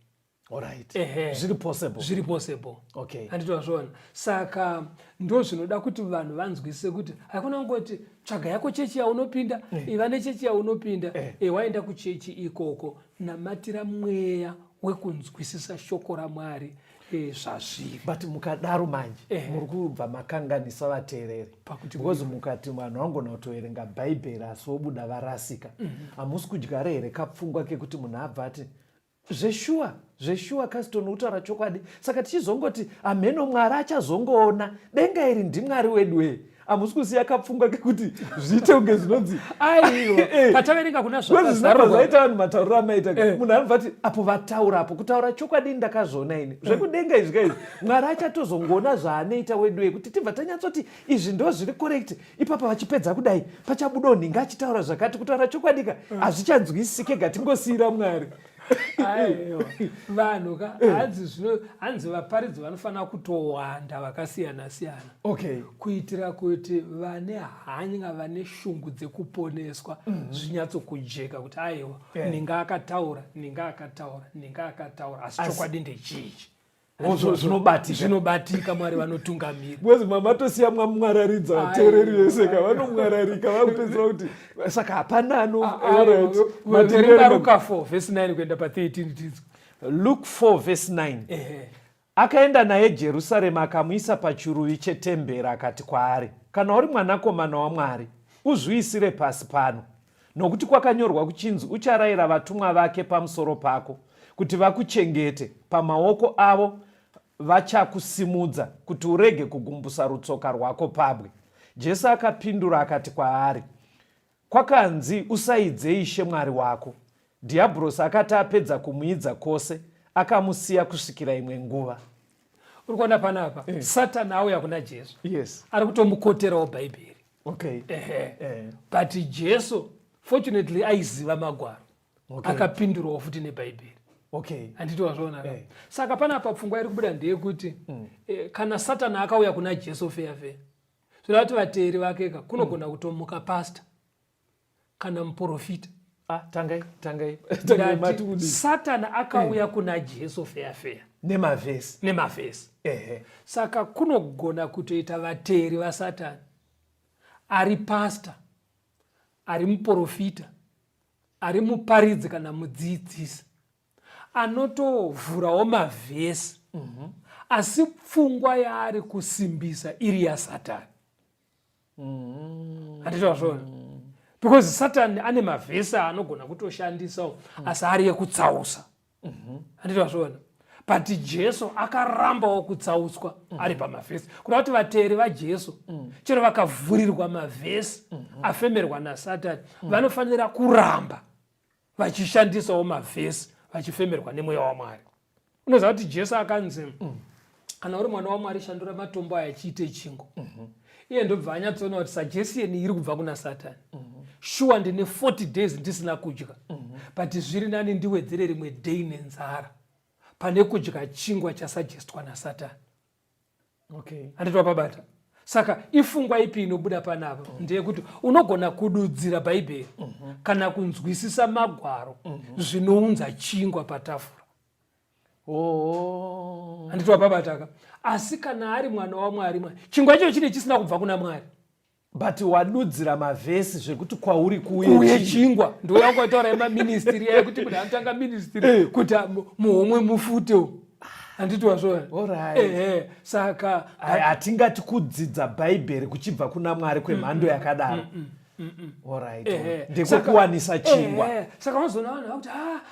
B: Alright. Zviri possible.
A: Zviri possible.
B: Okay.
A: Handitozvona. Saka ndo zvinoda kuti vanhu vanzwisise kuti hakuna kungoti tsvaga yako chechi yaunopinda, iva nechechi yaunopinda, waenda kuchechi ikoko, namatira mweya wekunzwisisa shoko raMwari zvazviri.
B: But mukadaro manje muri kubva makanganisa vateereri, because mukati vanhu vangona kutoverenga bhaibheri asi vobuda varasika. Hamusi kudyara here kapfungwa kekuti munhu abva ati zveshuwa kasito nokutaura chokwadi, saka tichizongoti amheno Mwari achazongoona denga iri ndimwari wedu. Hamusi kusiya kapfungwa kekuti zviite kunge zvinonzi
A: aiwa pataverenga kuna
B: zvaita vanhu matauriro amaita munhu anobva ati apo vataura apo kutaura chokwadi ndakazviona ini zvekudenga izvika izvi Mwari achatozongoona zvaanoita wedu kuti tibva tanyatsoti izvi ndo zviri correct. Ipapa vachipedza kudai pachabudawo nhinga achitaura zvakati, kutaura chokwadika hazvichanzwisisike, gatingosiyira Mwari.
A: Vanhu hanzi vaparidzi vanofanira kutowanda vakasiyana siyana, kuitira kuti vane hanya, vane shungu dzekuponeswa zvinyatsokujeka kuti aiwa ninga akataura asi chokwadi ndechichi. Zvinobatika Mwari vanotungamira.
B: Because mamatosiya mwamwararidza vateereri vese vanomwararika vakupedzera kuti saka hapana
A: Verenga Luke 4 verse 9 kuenda pa13 tidzo.
B: Luke 4 verse 9. Akaenda naye Jerusarema akamuisa pachiruvi chetemberi akati kwaari, kana uri mwanakomana waMwari uzviisire pasi pano, nokuti kwakanyorwa kuchinzi ucharayira vatumwa vake pamusoro pako kuti vakuchengete pamaoko avo, vachakusimudza kuti urege kugumbusa rutsoka rwako pabwe. Jesu akapindura akati kwaari, kwakanzi usaidze Ishe Mwari wako. Dhiabhorosi akati apedza kumuidza kwose akamusiya kusvikira imwe nguva.
A: Uri kuona panapa Satani auya kuna Jesu. Ari kutomukoterawo bhaibheri. But Jesu fortunately aiziva magwaro, akapindurawo futi nebhaibheri. Handiti wazviona. Saka panapa pfungwa iri kubuda ndeyekuti kana Satani akauya kuna Jesu feya zvinoda kuti vateeri vake kunogona kutomuka pastor kana muprofita.
B: Tangai.
A: Satani akauya kuna Jesu feya nemavhesi. Saka kunogona kutoita vateeri vaSatani, ari pastor, ari muprofita, ari muparidzi kana mudzidzisi, anotovhurawo mavhesi asi pfungwa yaari kusimbisa iri yaSatani. Handiti wazviona. Because Satani ane mavhesi anogona kutoshandisawo asi ari ekutsausa. Handiti wazviona. But Jesu akarambawo kutsauswa ari pamavhesi, kuda kuti vateeri vaJesu chero vakavhurirwa mavhesi afemerwa naSatani vanofanira kuramba vachishandisawo mavhesi vachifemerwa nemweya waMwari. Unoziva kuti Jesu akanzi kana uri mwana waMwari shandura matombo aya achiite chingwa. Iye ndobva anyatsoona kuti suggestion iri kubva kuna Satani. Sure ndine 40 days ndisina kudya, but zviri nani ndiwedzere rimwe day nenzara pane kudya chingwa chasugestwa naSatani. Handiti wapabata. Saka ifungwa ipi inobuda panapa ndeyekuti unogona kududzira bhaibheri kana kunzwisisa magwaro zvinounza chingwa patafura. Handiti wapabataka. Asi kana ari mwana waMwari, chingwa icho chine chisina kubva kuna Mwari,
B: but wadudzira mavhesi zvekuti kwauri
A: kuuye chingwa. Ndiwe wangotaura emaministiri yekuti munhu anotanga ministiri kuti muhomwe mufute. Handiti wazviona.
B: Saka hatingati kudzidza bhaibheri kuchibva kuna Mwari kwemhando yakadaro. Alright. Ndekukuwanisa chingwa.
A: Saka unozoona vanhu vakuti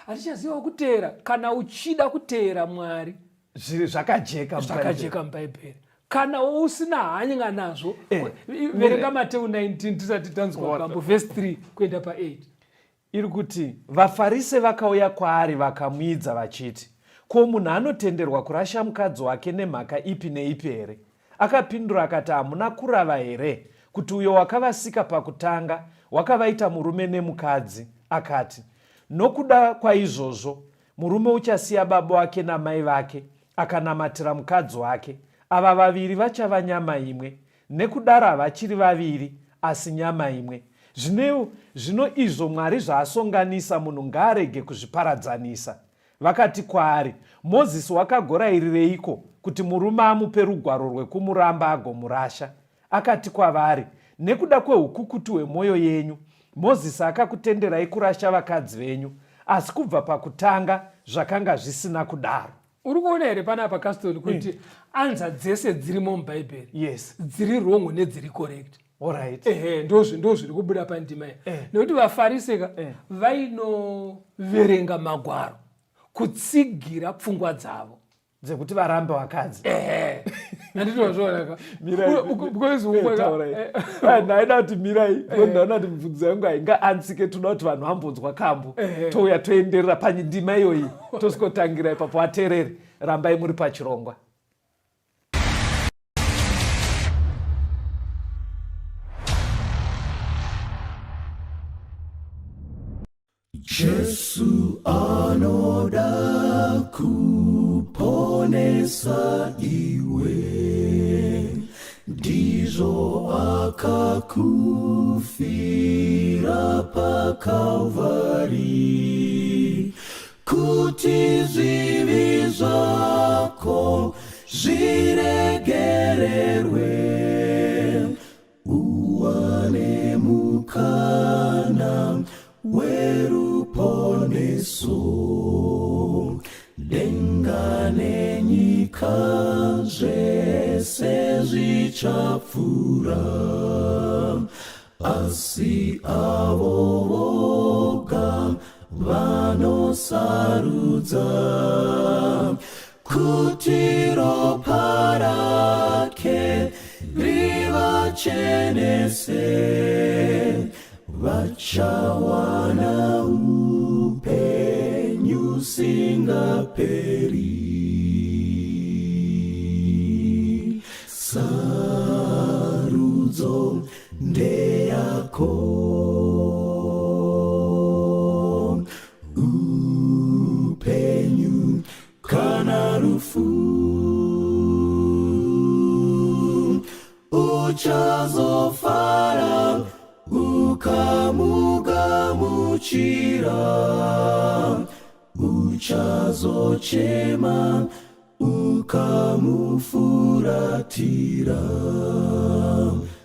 A: hatichaziva kuteera. Kana uchida kuteera Mwari
B: zvakajeka
A: mubhaibheri. Kana usina hanya nazvo, verenga Mateo 19 tisati tanzwa kambo verse 3 kuenda pa8.
B: Iri kuti vaFarisi vakauya kwaari vakamwidza vachiti, ko munhu anotenderwa kurasha mukadzi wake nemhaka ipi neipi here? Akapindura akati, hamuna kurava here kuti uyo wakavasika pakutanga wakavaita murume nemukadzi? Akati, nokuda kwaizvozvo murume uchasiya baba vake namai vake akanamatira mukadzi wake, ava vaviri vachava nyama imwe. Nekudaro havachiri vaviri asi nyama imwe. Zvino izvo Mwari zvaasonganisa munhu ngaarege kuzviparadzanisa. Vakati kwaari, Mozisi wakagorayirireiko kuti murume amupe rugwaro rwekumuramba agomurasha? Akati kwavari, nekuda kweukukutu hwemwoyo yenyu Mozisi akakutenderai kurasha vakadzi venyu, asi kubva pakutanga zvakanga zvisina kudaro.
A: Uri kuona here panapa Caston kuti anza dzese dzirimo mubhaibheri?
B: Yes.
A: Dziri wrong nedziri correct.
B: Alright.
A: Ndo zviri kubuda pandima iyi. Nekuti vaFarisi vainoverenga magwaro kutsigira pfungwa dzavo
B: dzekuti varambe vakadzi.
A: Handitozvoonaka.
B: Ndaida kuti mirai, ndaona kuti mubvunzo yangu hainga ansike, toda kuti vanhu vambonzwa kambo. Touya toenderera pandima iyoyi tosikotangira ipapo. Vateereri, rambai muri pachirongwa.
C: Jesu anoda kuponesa iwe, ndizvo akakufira paKalvari, kuti zvivi zvako zviregererwe, uwane mukana weruponeso. Denga nenyika zvese zvichapfuura, asi avo voga vanosarudza kuti ropa rake rivachenese, vachawana upenyu singaperi. Sarudzo ndeyako, upenyu kana rufu, uchazofara ukamugamuchira, uchazochema ukamufuratira.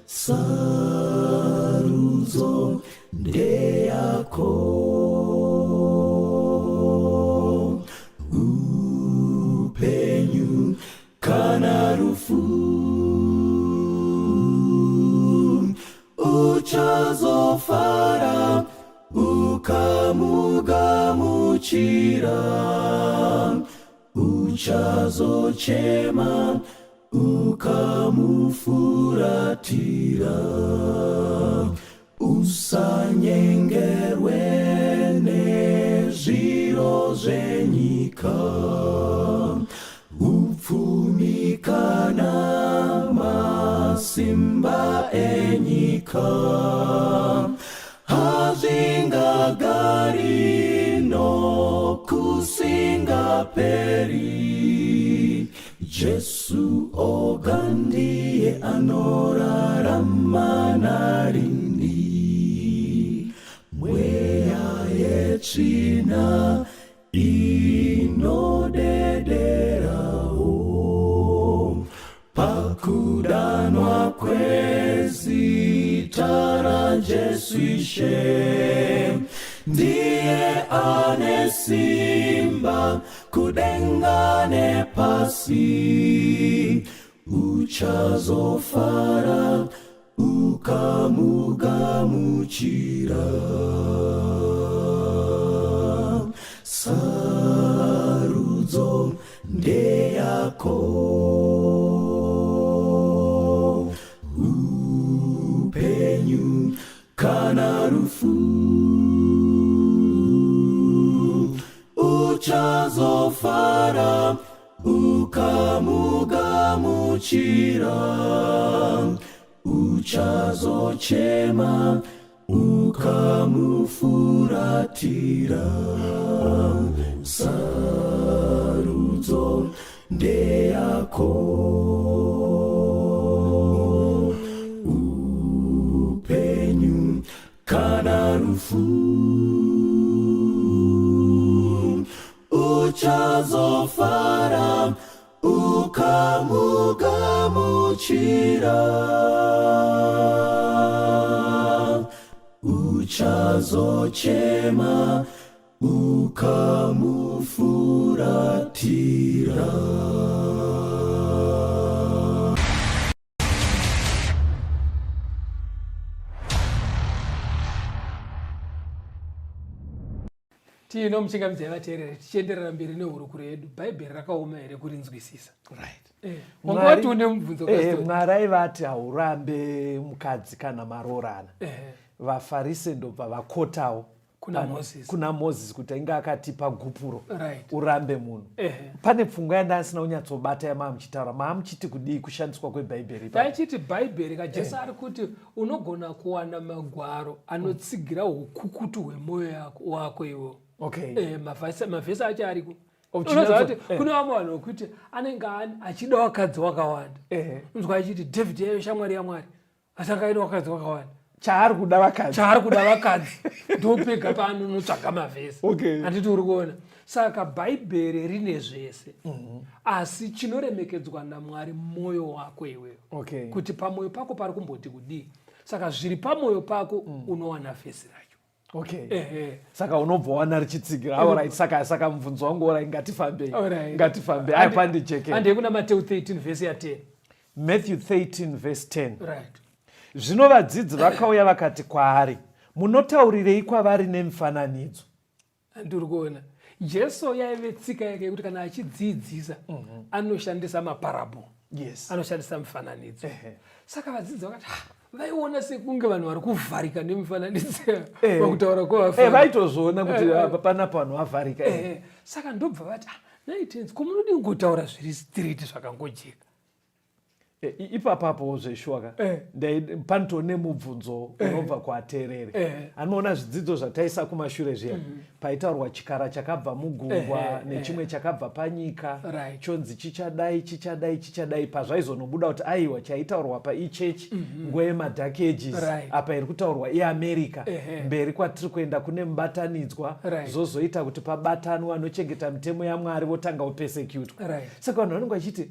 C: Sarudzo ndeyako, upenyu kana rufu, uchazofara ukamugamuchira, uchazochema ukamufuratira. Usanyengerwe nezviro zvenyika, upfumi kana masimba enyika hazvingagari nokusingaperi. Jesu oga ndiye anorarama narindi, mweya yetsvina inodederawo, pakudanwa kwezita raJesu Ishe, ndiye ane simba kudenga nepasi, uchazofara ukamugamuchira. Sarudzo ndeyako, upenyu kana rufu, uchazofara ukamugamuchira, uchazochema ukamufuratira. Sarudzo ndeyako, upenyu kana rufu, uchazofara ukamugamuchira, uchazochema ukamufuratira.
A: Tino muchingamidza vateereri tichienderera mberi nehurukuro yedu. Bhaibheri rakaoma here kurinzwisisa. Ungati une mubvunzo
B: Mwari aivati haurambe mukadzi kana marorana. VaFarisi ndobva vakotawo kuna Moses kuti ainge akatipa gupuro urambe munhu. Pane pfungwa yandasina kunyatsobata yamamuchitaura, maamuchiti kudii kushandiswa kwebhaibheri?
A: Taichiti bhaibheri kajesu ari kuti unogona kuwana magwaro anotsigira ukukutu hwemwoyo wako iwo. Mavhesi acho ariko. Unoziva kuti kune vamwe vanhu vokuti anenge achida wakadzi wakawanda. Unzwa achiti David yaive shamwari yaMwari asi akaida wakadzi wakawanda.
B: Chaari kuda
A: vakadzi ndopega paanonotsvaga mavhesi. Handiti uri kuona? Saka bhaibheri rine zvese, asi chinoremekedzwa naMwari mwoyo wako iwewe, kuti pamwoyo pako pari kumboti kudii. Saka zviri pamwoyo pako unowana vhesi racho.
B: Saka unobva wana richitsigira. Saka mubvunzo wangu ngatifambei. Ai pandijeke.
A: Handei kuna Matthew 13 vhesi ya10.
B: Matthew 13 verse 10. Zvino vadzidzi vakauya vakati kwaari, munotaurirei kwavari nemifananidzo?
A: Ndiri kuona Jesu yaive tsika yake kuti kana achidzidzisa anoshandisa maparable, anoshandisa mifananidzo. Saka vadzidzi vakati vaiona sekunge vanhu vari kuvharika nemifananidzo pakutaura kwavafana.
B: Vaitozviona kuti panapa vanhu vavharika.
A: Saka ndobva vati naitenzi komunodii ngotaura zviri straight zvakangojeka.
B: Ipapapo zveshuwa panotone mubvunzo unobva kuateereri. Anoona zvidzidzo zvataisa kumashure zviya, paitaurwa chikara chakabva mugungwa nechimwe chakabva panyika, chonzi chichadai, pazvaizonobuda kuti aiwa chaitaurwa paichechi nguva yeMark Ages, apa iri kutaurwa iAmerica, mberi kwatiri kuenda kune mubatanidzwa, zozoita kuti pabatanwa vanochengeta mitemo yaMwari votanga kupersecutwa. Saka vanhu vanenge vachiti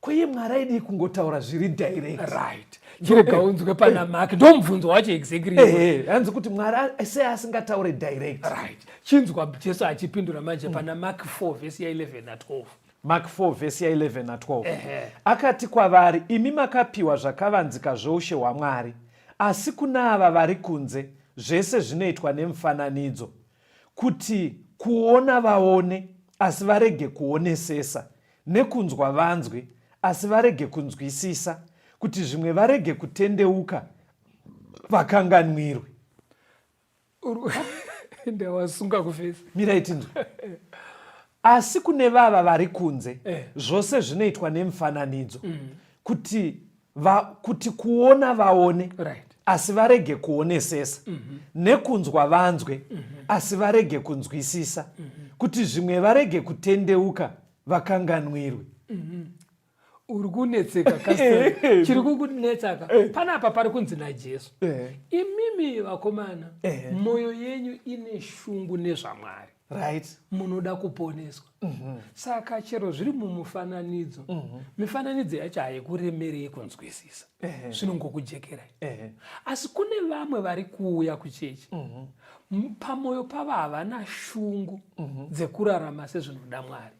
B: kweye Mwari aidi kungotaura zviri direct.
A: Chirekaunzwe pana Mark ndo mubvunzo wacho exactly.
B: Hanzi kuti Mwari asingataure direct.
A: Chinzwa Jesu achipindura manje pana Mark 4 verse 11 na 12.
B: Mark 4 verse 11 na 12. Akati kwavari, imi makapiwa zvakavanzika zvoushe hwaMwari, asi kuna ava vari kunze zvese zvinoitwa nemifananidzo, kuti kuona vaone asi varege kuonesesa, nekunzwa vanzwe asi varege kunzwisisa, kuti zvimwe varege kutendeuka vakanganwirwe.
A: Ndawasunga kufesa.
B: Mirai tinzwe. Asi kune vava vari kunze zvose zvinoitwa nemifananidzo, kuti kuona vaone asi varege kuonesesa, nekunzwa vanzwe asi varege kunzwisisa, kuti zvimwe varege kutendeuka vakanganwirwe.
A: Uri kunetseka kasitari. Chiri kukunetsaka. Panapa pari kunzi naJesu. Imimi vakomana, mwoyo yenyu ine shungu nezvaMwari. Munoda kuponeswa. Saka chero zviri mumufananidzo, mifananidzo yacho haikuremerei kunzwisisa. Zvinongokujekerai. Asi kune vamwe vari kuuya kuchechi, pamwoyo pavo havana shungu dzekurarama sezvinoda Mwari.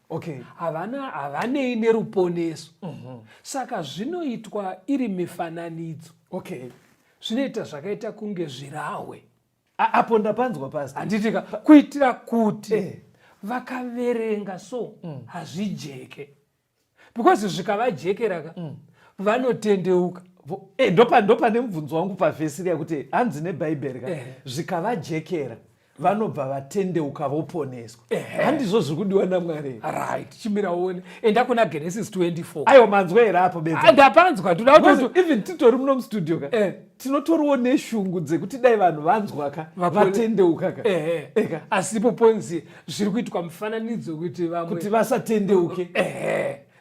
A: Havanei neruponeso. Saka zvinoitwa iri mifananidzo. zvinoita zvakaita kunge zvirahwe.
B: Apo ndapanzwa pasi.
A: Handitika kuitira kuti vakaverenga so hazvijeke. Because zvikavajekera vanotendeuka.
B: Ndopane mubvunzo wangu pavhesi riya kuti hanzi nebhaibheri ka zvikavajekera vanobva vatendeuka voponeswa. Handizvo zviri kudiwa naMwari.
A: Right, chimira uone. Enda kuna Genesis 24.
B: Aiwa manzwa here apo bedza.
A: Ndapanzwa
B: even titori muno mustudio ka tinotoriwo neshungu dzekuti dai vanhu vanzwa ka vatendeuka ka.
A: Asipo ponzi zviri kuitwa mufananidzo kuti vamwe
B: kuti vasatendeuke.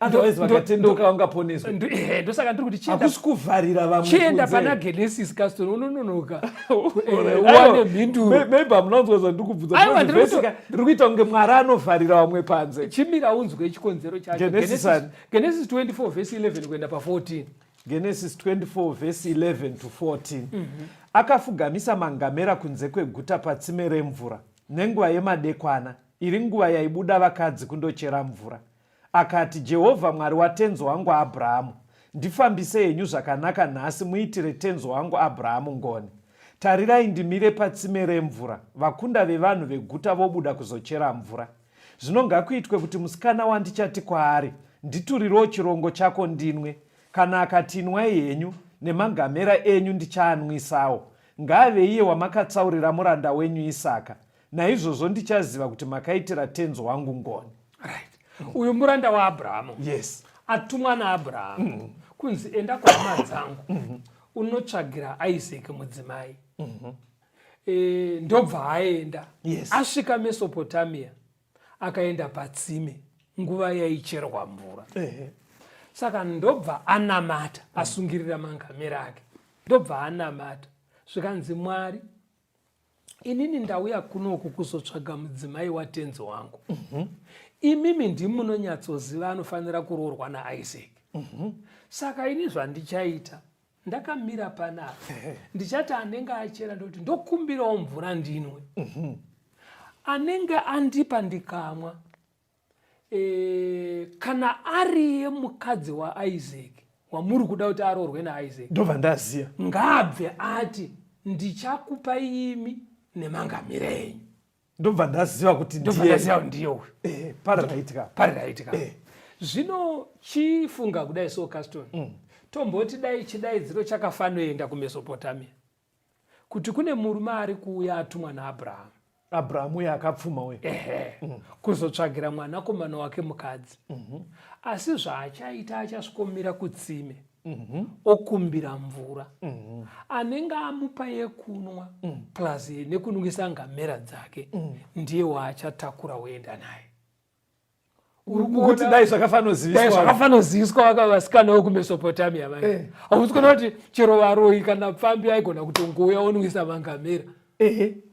B: Otherwise vakatendeuka vangaponeswa.
A: Ndosaka ndiri kuti
B: hakusi kuvharira vamwe.
A: Chienda pana Genesis kaston unononoka. Uwane mhinduro.
B: Maybe amunanzwa zvandiri kubvunza. Ndiri kuita kunge Mwari anovharira vamwe panze.
A: Chimira unzwe chikonzero chacho. Genesis 24 verse 11 kuenda pa14.
B: Genesis 24 verse 11 to 14. Akafugamisa mangamera kunze kweguta patsime remvura nenguva yemadekwana, iri nguva yaibuda vakadzi kundochera mvura. Akati, Jehovha Mwari watenzi wangu Abrahamu, ndifambise henyu zvakanaka nhasi muitire tenzi wangu Abrahamu ngoni. Tarirai ndimire patsime remvura, vakunda vevanhu veguta vobuda kuzochera mvura. Zvino ngakuitwe kuti musikana wandichati kwaari, nditurirewo chirongo chako ndinwe. Kana akati inwai henyu nemangamera enyu ndichaanwisawo. Ngaave iye wamakatsaurira muranda wenyu Isaka. Naizvozvo ndichaziva kuti makaitira tenzi wangu ngoni.
A: Right. Uyu muranda waAbrahamu.
B: Yes.
A: Atumwa naAbrahamu. Kunzi enda kwahama dzangu. Unotsvagira Isaac mudzimai. Ndobva aenda.
B: Yes.
A: Asvika Mesopotamia. Akaenda patsime. Nguva yaicherwa mvura. Saka ndobva anamata. Asungirira mangamera ake. Ndobva anamata. Zvikanzi Mwari, inini ndauya kunoku kuzotsvaga mudzimai watenzi wangu. Imimi ndimunonyatsoziva anofanira kuroorwa naIsaac. Saka ini zvandichaita ndakamira panapa. Ndichati anenge achera ndoti ndokumbirawo mvura ndinwe. Anenge andipa ndikamwa. Kana ariye mukadzi waIsaac wamuri kuda kuti aroorwe naIsaac,
B: ndobva ndaziya,
A: ngabve ati ndichakupa imi nemangamira enyu.
B: Ndobva ndaziva kuti
A: ndiyo.
B: Pararaitika.
A: Zvino chifunga kudai so Caston. Tomboti dai chidaidziro chakafanoenda kuMesopotamia. Kuti kune murume ari kuuya atumwa naAbrahamu.
B: Abrahamu yakapfuma we.
A: Kuzotsvagira mwanakomana wake mukadzi. Asi zvaachaita achasvikomira kutsime. Okumbira mvura. Anenge amupa yekunwa plus nekunwisa ngamera dzake ndiye waachatakura uenda naye.
B: Kuti dai
A: zvakafanoziviswa vasikana vekuMesopotamia vai. Hausi kuona kuti chero varoyi kana pfambi aigona kutongouya onwisa mangamera.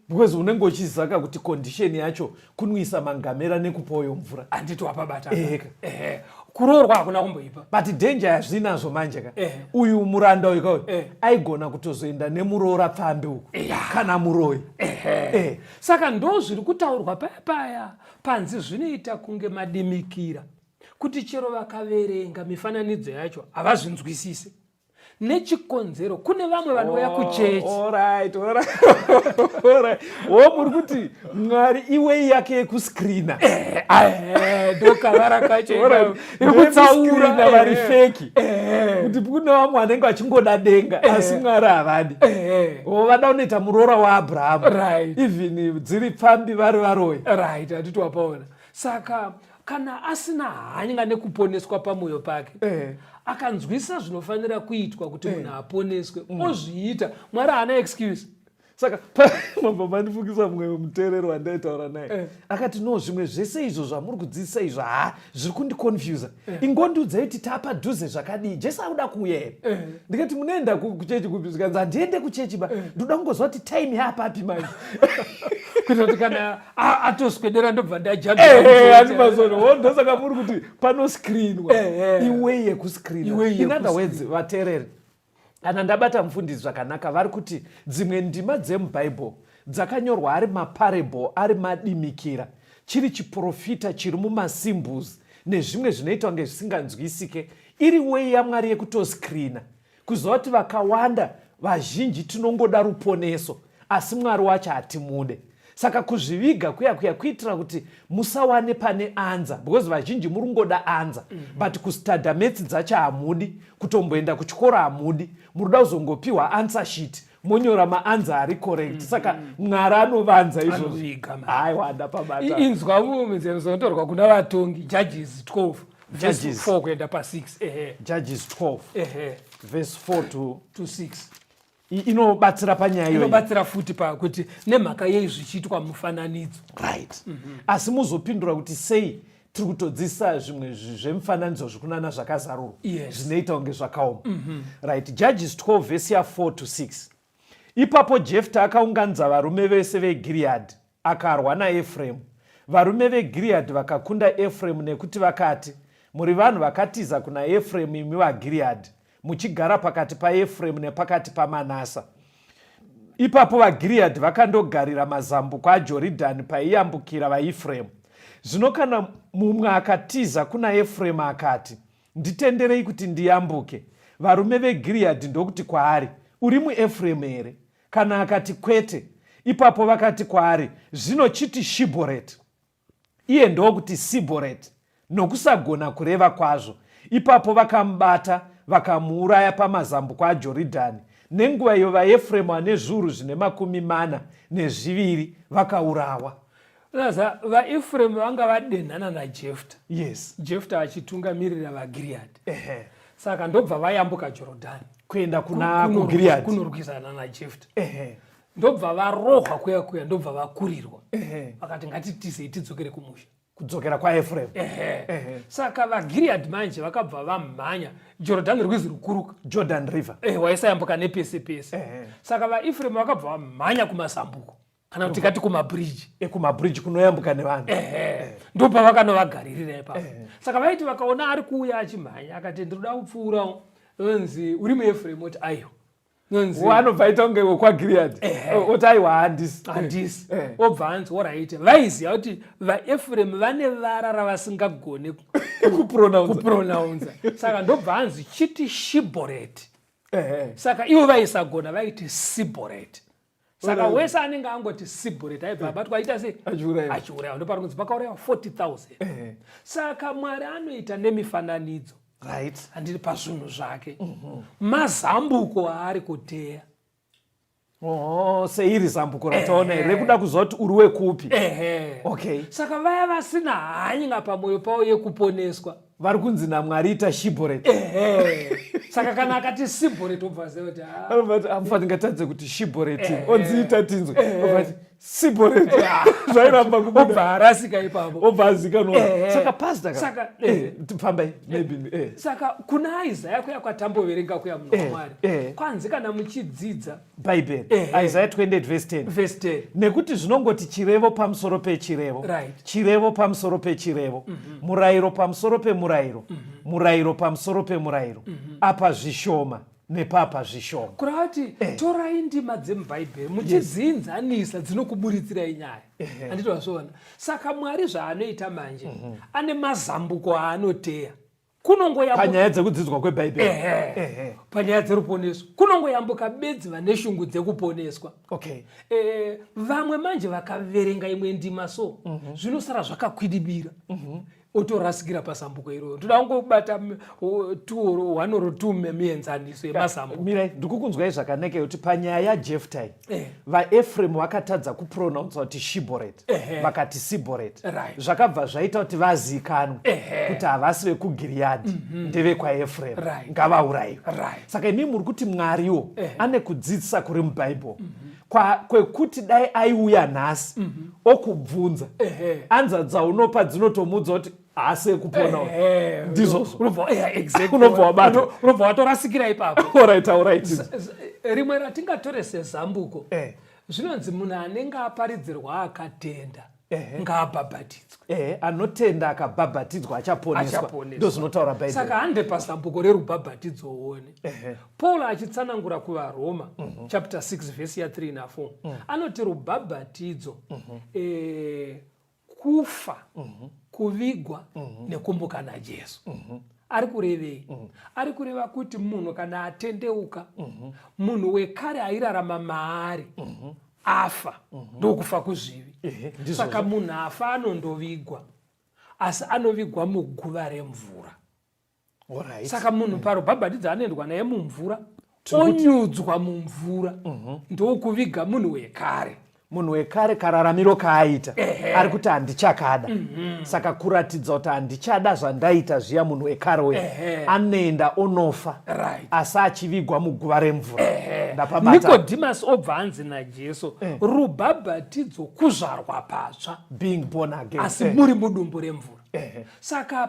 B: Because unenge uchizaka kuti condition yacho kunwisa mangamera nekupoyo mvura.
A: Anditi wapabata. Kuroorwa hakuna kumboipa.
B: But danger yazvinazvo manje ka. Uyu muranda uyu aigona kutozoenda nemuroora pfambi uko. Kana muroyi.
A: Saka ndo zviri kutaurwa paya panzi zvinoita kunge madimikira. Kuti chero vakaverenga mifananidzo yacho havazvinzwisise. Nechikonzero kune vamwe vanouya kuchechi.
B: Alright. Muri kuti Mwari iwe yake yekuscreena.
A: Ndokavara kacho
B: iri kutsaura vari feki. Kuti kuna vamwe vanenge vachingoda denga asi Mwari havadi. Vada kunoita muroora waAbrahamu.
A: Right.
B: Even dziri pfambi vari varoyi.
A: Right, handiti wapaona. Saka kana asina hanya nekuponeswa pamwoyo pake. Akanzwisa zvinofanira kuitwa kuti munhu aponeswe, ozviita. Mwari haana excuse.
B: Saka mabva mandifungisa mumwe muteereri wandaitaura naye. Akati no, zvimwe zvese izvo zvamuri kudzidzisa izvo zviri kundiconfusa. Ingondiudzai kuti tapadhuze zvakadii. Jesu auda kuuya here. Ndikati munoenda kuchechi kupi? Zvikanzi handiende kuchechi ba. Ndoda kungozwa kuti time yapapi manje.
A: Kuita kuti kana atoswedera ndobva ndajamba.
B: Handimazono. Ndosaka muri kuti panoscreenwa. Iwe yekuscreena. In other words, vateereri, kana ndabata mufundisi zvakanaka, vari kuti dzimwe ndima dzemubhaibheri dzakanyorwa ari maparable, ari madimikira, chiri chiprofita chiri mumasymbols nezvimwe zvinoitwa kunge zvisinganzwisike, iri wei yaMwari yekutoscreena, kuziva kuti vakawanda vazhinji tinongoda ruponeso asi Mwari wacho hatimude. Saka kuzviviga kuya kuitira kuti musawane pane anza, because vazhinji murungoda anza, but kustada metsi dzacho hamudi, kutomboenda kuchikoro hamudi, muruda kuzongopiwa answer sheet monyora maanza ari correct. Saka Mwari anovanza izvozvo. Wanda pabata.
A: Inzwa mumizemuzotorwa kuna vatongi Judges 12 verse 4 kuenda pa6.
B: Judges 12 verse 4 to
A: 6.
B: Inobatsira panyaya iyo.
A: Inobatsira futi pakuti nemhaka yezvichiitwa mufananidzo.
B: Right. Asi muzopindura kuti sei tiri kutodzisa zvimwe zvemufananidzo zvikunana zvakazarurwa zvinoita kunge zvakaoma. Right. Judges 12 verse 4 to 6. Ipapo Jefta akaunganidza varume vese veGireadhi akarwa naEfraimu. Varume veGireadhi vakakunda Efraimu nekuti vakati, muri vanhu vakatiza kuna Efraimu imi vaGireadhi, muchigara pakati paEfraimu nepakati paManasa. Ipapo vaGireadhi vakandogarira mazambuko aJorodhani paiyambukira vaEfraimu. Zvino kana mumwe akatiza kuna Efraimu akati, nditenderei kuti ndiyambuke, varume veGireadhi ndokuti kwaari, uri muEfraimu here? Kana akati kwete, ipapo vakati kwaari, zvino chiti Shiboreti. Iye ndokuti Siboreti, nokusagona kureva kwazvo. Ipapo vakamubata vakamuuraya pamazambuko aJorodhani. Nenguva iyo vaEfraimu ane zviuru zvine 42 vakaurawa.
A: Saka vaEfraimu vanga vadenhana naJefta.
B: Yes.
A: Jefta achitungamirira vaGireadhi. Saka ndobva vayambuka Jorodhani
B: kuenda kuna kuGireadhi
A: kunorwikisana naJefta. Ndobva varohwa kuya ndobva vakurirwa. Vakati ngatitizei tidzokere kumusha.
B: Kudzokera kwaEfraimu.
A: Saka vaGireadhi manje vakabva vamhanya Jorodhani rwizi rukuruka.
B: Jordan River.
A: Waisayambuka nepese pese. Saka vaEfraimu vakabva vamhanya kumazambuko. Kana kuti kati kumabridge.
B: Kumabridge kunoyambuka nevanhu.
A: Ndopa vakanovagaririra ipapo. Saka vaiti vakaona ari kuuya achimhanya akati ndinoda kupfuura nzi uri muEfraimu oti aiwa.
B: Wanobva aita kunge wekwaGireadhi. Oti aiwa handisi.
A: Obva anzi oraite. Vaiziva kuti vaEfraimu vane vara ravasingagone kupronounza. Saka ndobva anzi chiti Shiboreti. Saka ivo vaisagona vaiti Siboreti. Saka wese anenge angoti Siboreti aibva abatwa aita sei? Achiurayiwa. Ndopari kunzi pakaurayiwa 40,000. Saka Mwari anoita nemifananidzo.
B: Right.
A: Handiri pazvinhu zvake. Mazambuko aari kuteya.
B: Seiri zambuko rataona here rekuda kuziva kuti uri wekupi. Okay.
A: Saka vaya vasina hanya pamoyo pavo yekuponeswa
B: vari kunzi naMwari ita Shiboreti.
A: Saka kana akati Siboreti obva kuti
B: amufati ngatadze kuti Shiboreti onziita tinzwe. Obva Siboreti zvairamba kubuda.
A: Obva arasika ipapo.
B: Obva azikanwa. Saka pastor
A: saka
B: fambai maybe.
A: Saka kuna Isaiah kuya kwatamboverenga kuya munhu waMwari. Kwanzi kana muchidzidza
B: Bible. Isaiah 28 verse 10. Nekuti zvinongoti chirevo pamusoro pechirevo. Chirevo pamusoro pechirevo. Murayiro pamusoro pemurayiro. Murayiro pamusoro pemurayiro. Apa zvishoma nepapa zvishoma.
A: Kurati torai ndima dzemubhaibheri muchidzinzanisa dzinokuburitsirai nyaya. Handiti wazviona. Saka Mwari zvaanoita manje ane mazambuko aanoteya.
B: Panyaya dzekudzidzwa kwebhaibheri.
A: Panyaya dzeruponeso kunongoyambuka bedzi vane shungu dzekuponeswa. Vamwe manje vakaverenga imwe ndima so zvinosara zvakakwidibira. Otorasikira pasambuko iroro. Ndoda kungobata 1 or 2 mienzaniso yemasambuko.
B: Mirai ndikukunzwai zvakanaka kuti panyaya yaJefta vaEfraimu vakatadza kupronounsa kuti Shiboreti vakati Siboreti. Zvakabva zvaita kuti vazikanwe kuti havasi vekuGireadhi ndevekwaEfraimu ngavaurayiwe. Saka imi muri kuti Mwariwo ane kudzidzisa kuri mubhaibheri kwekuti dai aiuya nhasi okubvunza anza dzaunopa dzinotomudza kuti haasi ekupona ndizvozvo unobva wabata
A: unobva watorasikira ipapo. Rimwe ratingatore sezambuko zvinonzi munhu anenge aparidzirwa akatenda ngaabhabhatidzwe.
B: Anotenda akabhabhatidzwa achaponeswa. Ndozvinotaura Bhaibheri.
A: Saka hande pazambuko rerubhabhatidzo uone. Paul achitsanangura kuvaRoma chapter 6 verse 3 na 4 anoti rubhabhatidzo kufa kuvigwa nekumbuka naJesu. ari kurevei? Ari kureva kuti munhu kana atendeuka, munhu wekare airarama maari afa, ndokufa kuzvivi. Saka munhu afa anondovigwa, asi anovigwa muguva remvura. Saka munhu parubhabhatidzo anoendwa naye mumvura, onyudzwa mumvura, ndokuviga munhu wekare.
B: Munhu wekare kararamiro kaaita ari kuti handichakada. Saka kuratidza kuti handichada zvandaita zviya, munhu wekare uyu anoenda onofa, asi achivigwa muguva remvura.
A: Nikodhimasi obva anzi naJesu, rubhabhatidzo kuzvarwa patsva,
B: being born again,
A: asi muri mudumbu remvura. Saka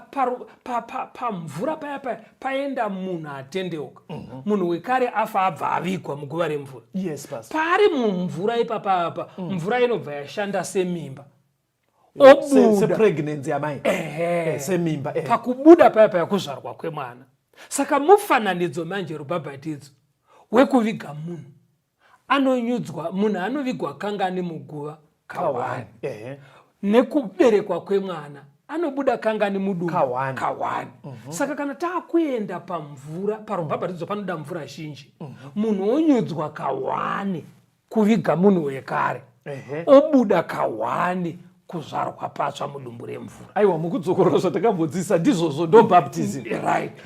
A: pamvura paya paenda munhu atendeuka, munhu wekare afa abva avigwa muguva remvura. Pari mumvura ipapapa, mvura inobva yashanda semimba,
B: pregnancy yamai, semimba,
A: pakubuda paya kuzvarwa kwemwana. Saka mufananidzo manje rubhabhatidzo wekuviga munhu, anonyudzwa, munhu anovigwa kangani muguva kawani, nekuberekwa kwemwana anobuda kangani mudumbu kawani. Saka kana taakuenda pamvura, parubhabhatidzo panoda mvura zhinji, munhu onyudzwa kawani kuviga munhu wekare, obuda kawani kuzvarwa patsva mudumbu remvura.
B: Aiwa, mukudzokorora zvatakambodzisa ndizvozvo ndo baptism.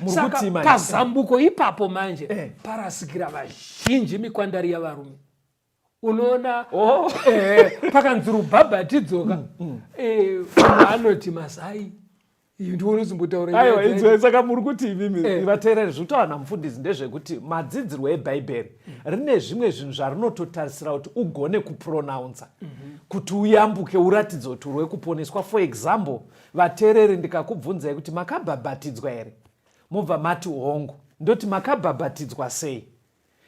A: Saka pazambuko ipapo manje parasikira vazhinji mikwandari yavarume. Unoona pakanzi rubhabhatidzoka, anoti Masai,
B: ndiunozimbutaura. Saka muri kuti imi vateereri, zvinotaura mufundisi ndezvekuti madzidzirwo eBhaibheri rine zvimwe zvinhu zvarinototarisira kuti ugone kupronounsa, kuti uyambuke uratidze kuti uri wekuponeswa. For example, vateereri, ndikakubvunzai kuti makabhabhatidzwa here? Mobva mati hongu. Ndoti makabhabhatidzwa sei?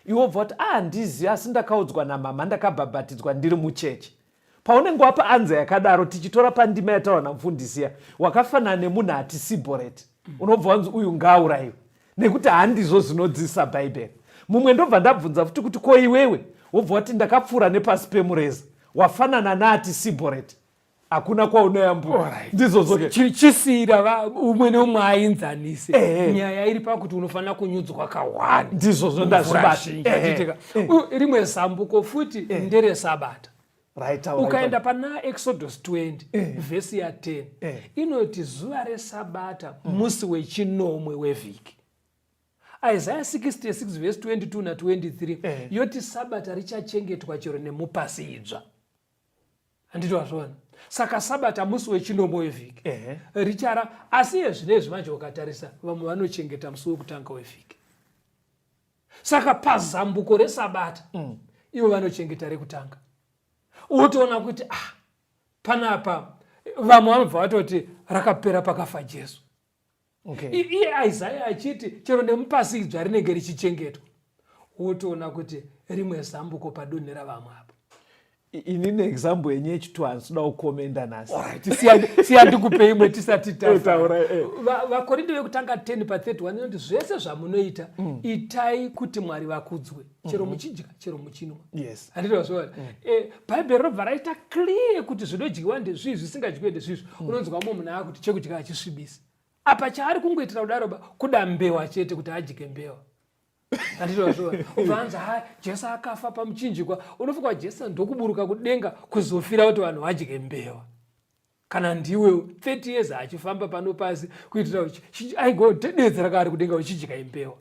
B: Iwo bva kuti handizivi, asi ndakaudzwa namama ndakabhabhatidzwa ndiri muchechi. Paunenge wapa anza yakadaro, tichitora pandima yataura namufundisi, wakafanana nemunhu ati Sibhoreti, unobva wanzi uyu ngaurayiwe, nekuti handizvo zvinodzidzisa Bhaibheri. Mumwe ndobva ndabvunza futi kuti ko iwewe wobva wati ndakapfuura nepasi pemureza, wafanana naati Sibhoreti, hakuna kwaunoyambuka. Ndizvo
A: chisira umwe neumwe ainzanise. Nyaya iri pakuti unofanira kunyudzwa kawani.
B: Ndizvo zvondazvibata.
A: Rimwe zambuko futi ndere Sabata. Ukaenda pana Exodus 20 vhesi ya 10 inoti zuva reSabata musi wechinomwe wevhiki. Isaiah 66 vhesi 22 na 23 yoti Sabata richachengetwa chero nemupasi idzva. Handito wazvona? Saka Sabata musi wechinomwe wevhiki richara, asi zvinezvi manje ukatarisa vamwe vanochengeta musi wekutanga wevhiki. Saka pazambuko reSabata ivo vanochengeta rekutanga. Utoona kuti panapa vamwe vanobva vatoti rakapera pakafa Jesu. Iye Isaiah achiti chero nemupasi idzva rinenge richichengetwa. Utoona kuti rimwe zambuko padonhe ravamwe apa.
B: Inini example yenye yechitu handinoda kukomenda nhasi.
A: Siyandikupei imwe tisati taura. Vakorinde vekutanga 10:31 inoti zvese zvamunoita itai kuti Mwari vakudzwe, chero muchidya chero muchinwa. Handito zvona. Bhaibheri robva raita clear kuti zvinodyiwa ndezvizvi, zvisingadyiwe ndezvizvi. Unonzwa munhu akuti chekudya hachisvibisi. Apa chaari kungoitira kudaro kuda mbewa chete kuti adye mbewa. Handitozvo uvanza Jesu akafa pamuchinjikwa, unofunga Jesu ndokuburuka kudenga kuzofira kuti vanhu vadye mbewa. Kana ndiwe 30 years achifamba pano pasi kuitira kuti aigodededzera kari kudenga uchidya mbewa.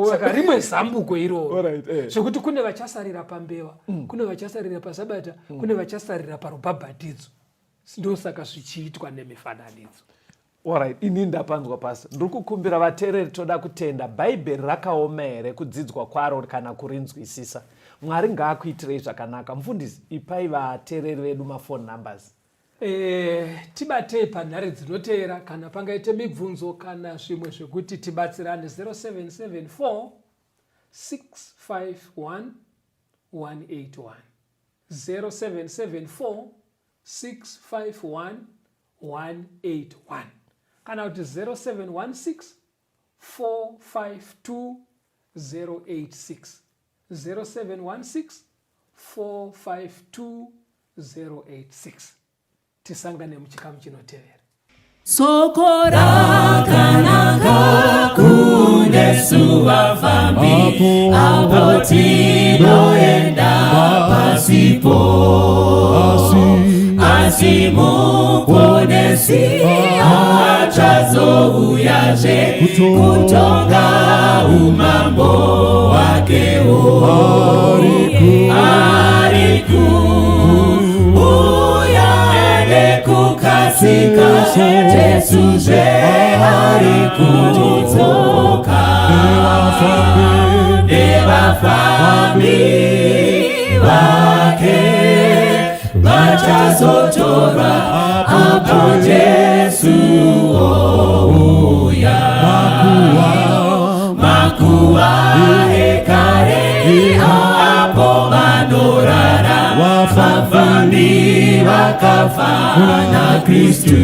A: Saka rimwe zambuko iroro zvekuti kune vachasarira pambewa, kune vachasarira paSabata, kune vachasarira parubhabhatidzo. Ndosaka zvichiitwa nemifananidzo.
B: Alright, ini ndapanzwa pasi. Ndiri kukumbira vateereri toda kutenda Bhaibheri rakaoma here kudzidzwa kwaro kana kurinzwisisa. Mwari ngaakuitirei zvakanaka. Mufundisi, ipai vateereri vedu mafoni numbers.
A: Tibatei panhare dzinoteera kana pangaite mibvunzo kana zvimwe zvekuti tibatsirane 0774 651 181 0774 651 181 kana kuti 0716 452 086 0716 452 086. Tisangane muchikamu chinotevera.
C: Soko rakana Kutanga kunesu wafambi Apo tinoenda pasipo Asimuponesi achazo uyaje Kutonga umambo wakeo Ariku uyane kukasika Jesuje ariku toka Deva fambi wake Bachazotora Apo Jesu ouya Makua hekare Apo manorara Wafafani wakafana Kristu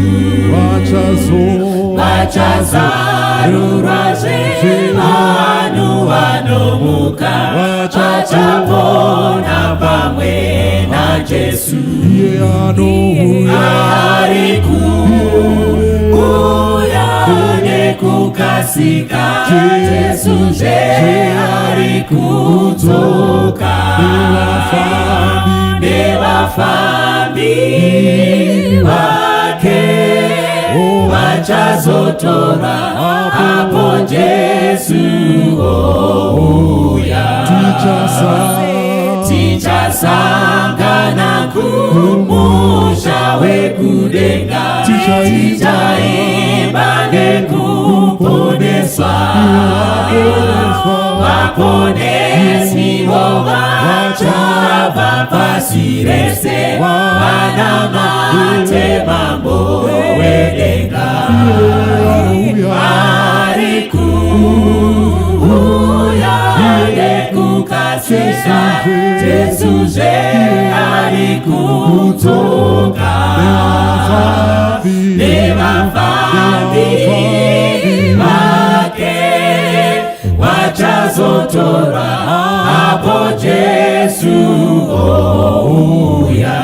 C: Bachazaruraje Anu anomuka Bachapona pamwe na Jesu Ariku uyane kukasika Jesu je ariku toka Dewa fambi wake Wachazotora Apo Jesu ouya Tichasangana kumushawe kudenga Tichaibane kuponeswa Waponesi wachava pasirese Wanamate mambo wedenga Ariku uyane kukasisa Jesu je ariku toka Deva fambi wake Wachazotora Apo Jesu ouya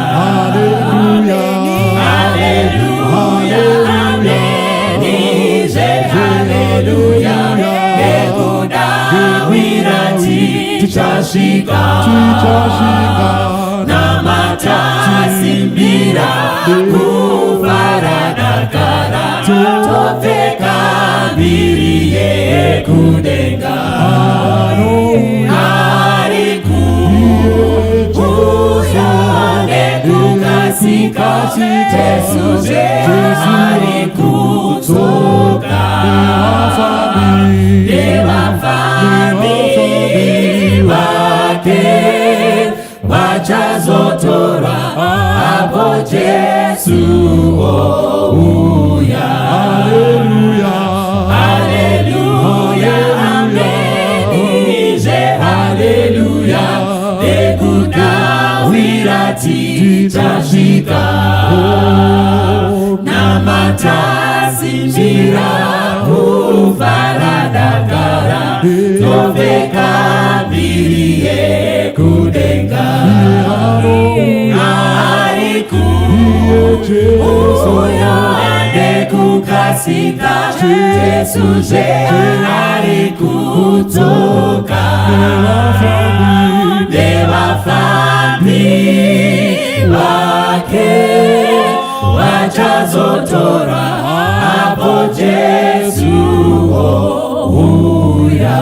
C: Haleluya amenize haleluya Nekuda wirati tichashika Na matasimbira kufaradakara Topeka biriye kudenga Ariku uyane kukasika Jesu je ariku toka Dewa fambi wake Wachazotora Apo Jesu ouya Haleluya amenize haleluya Nekuda wirati tashika Na matasimbira kufaradakara Topeka biriye kudenga Ariku uyane kukasika Jesu je ariku toka Dewa fambi wake Wachazotora Apo Jesu ouya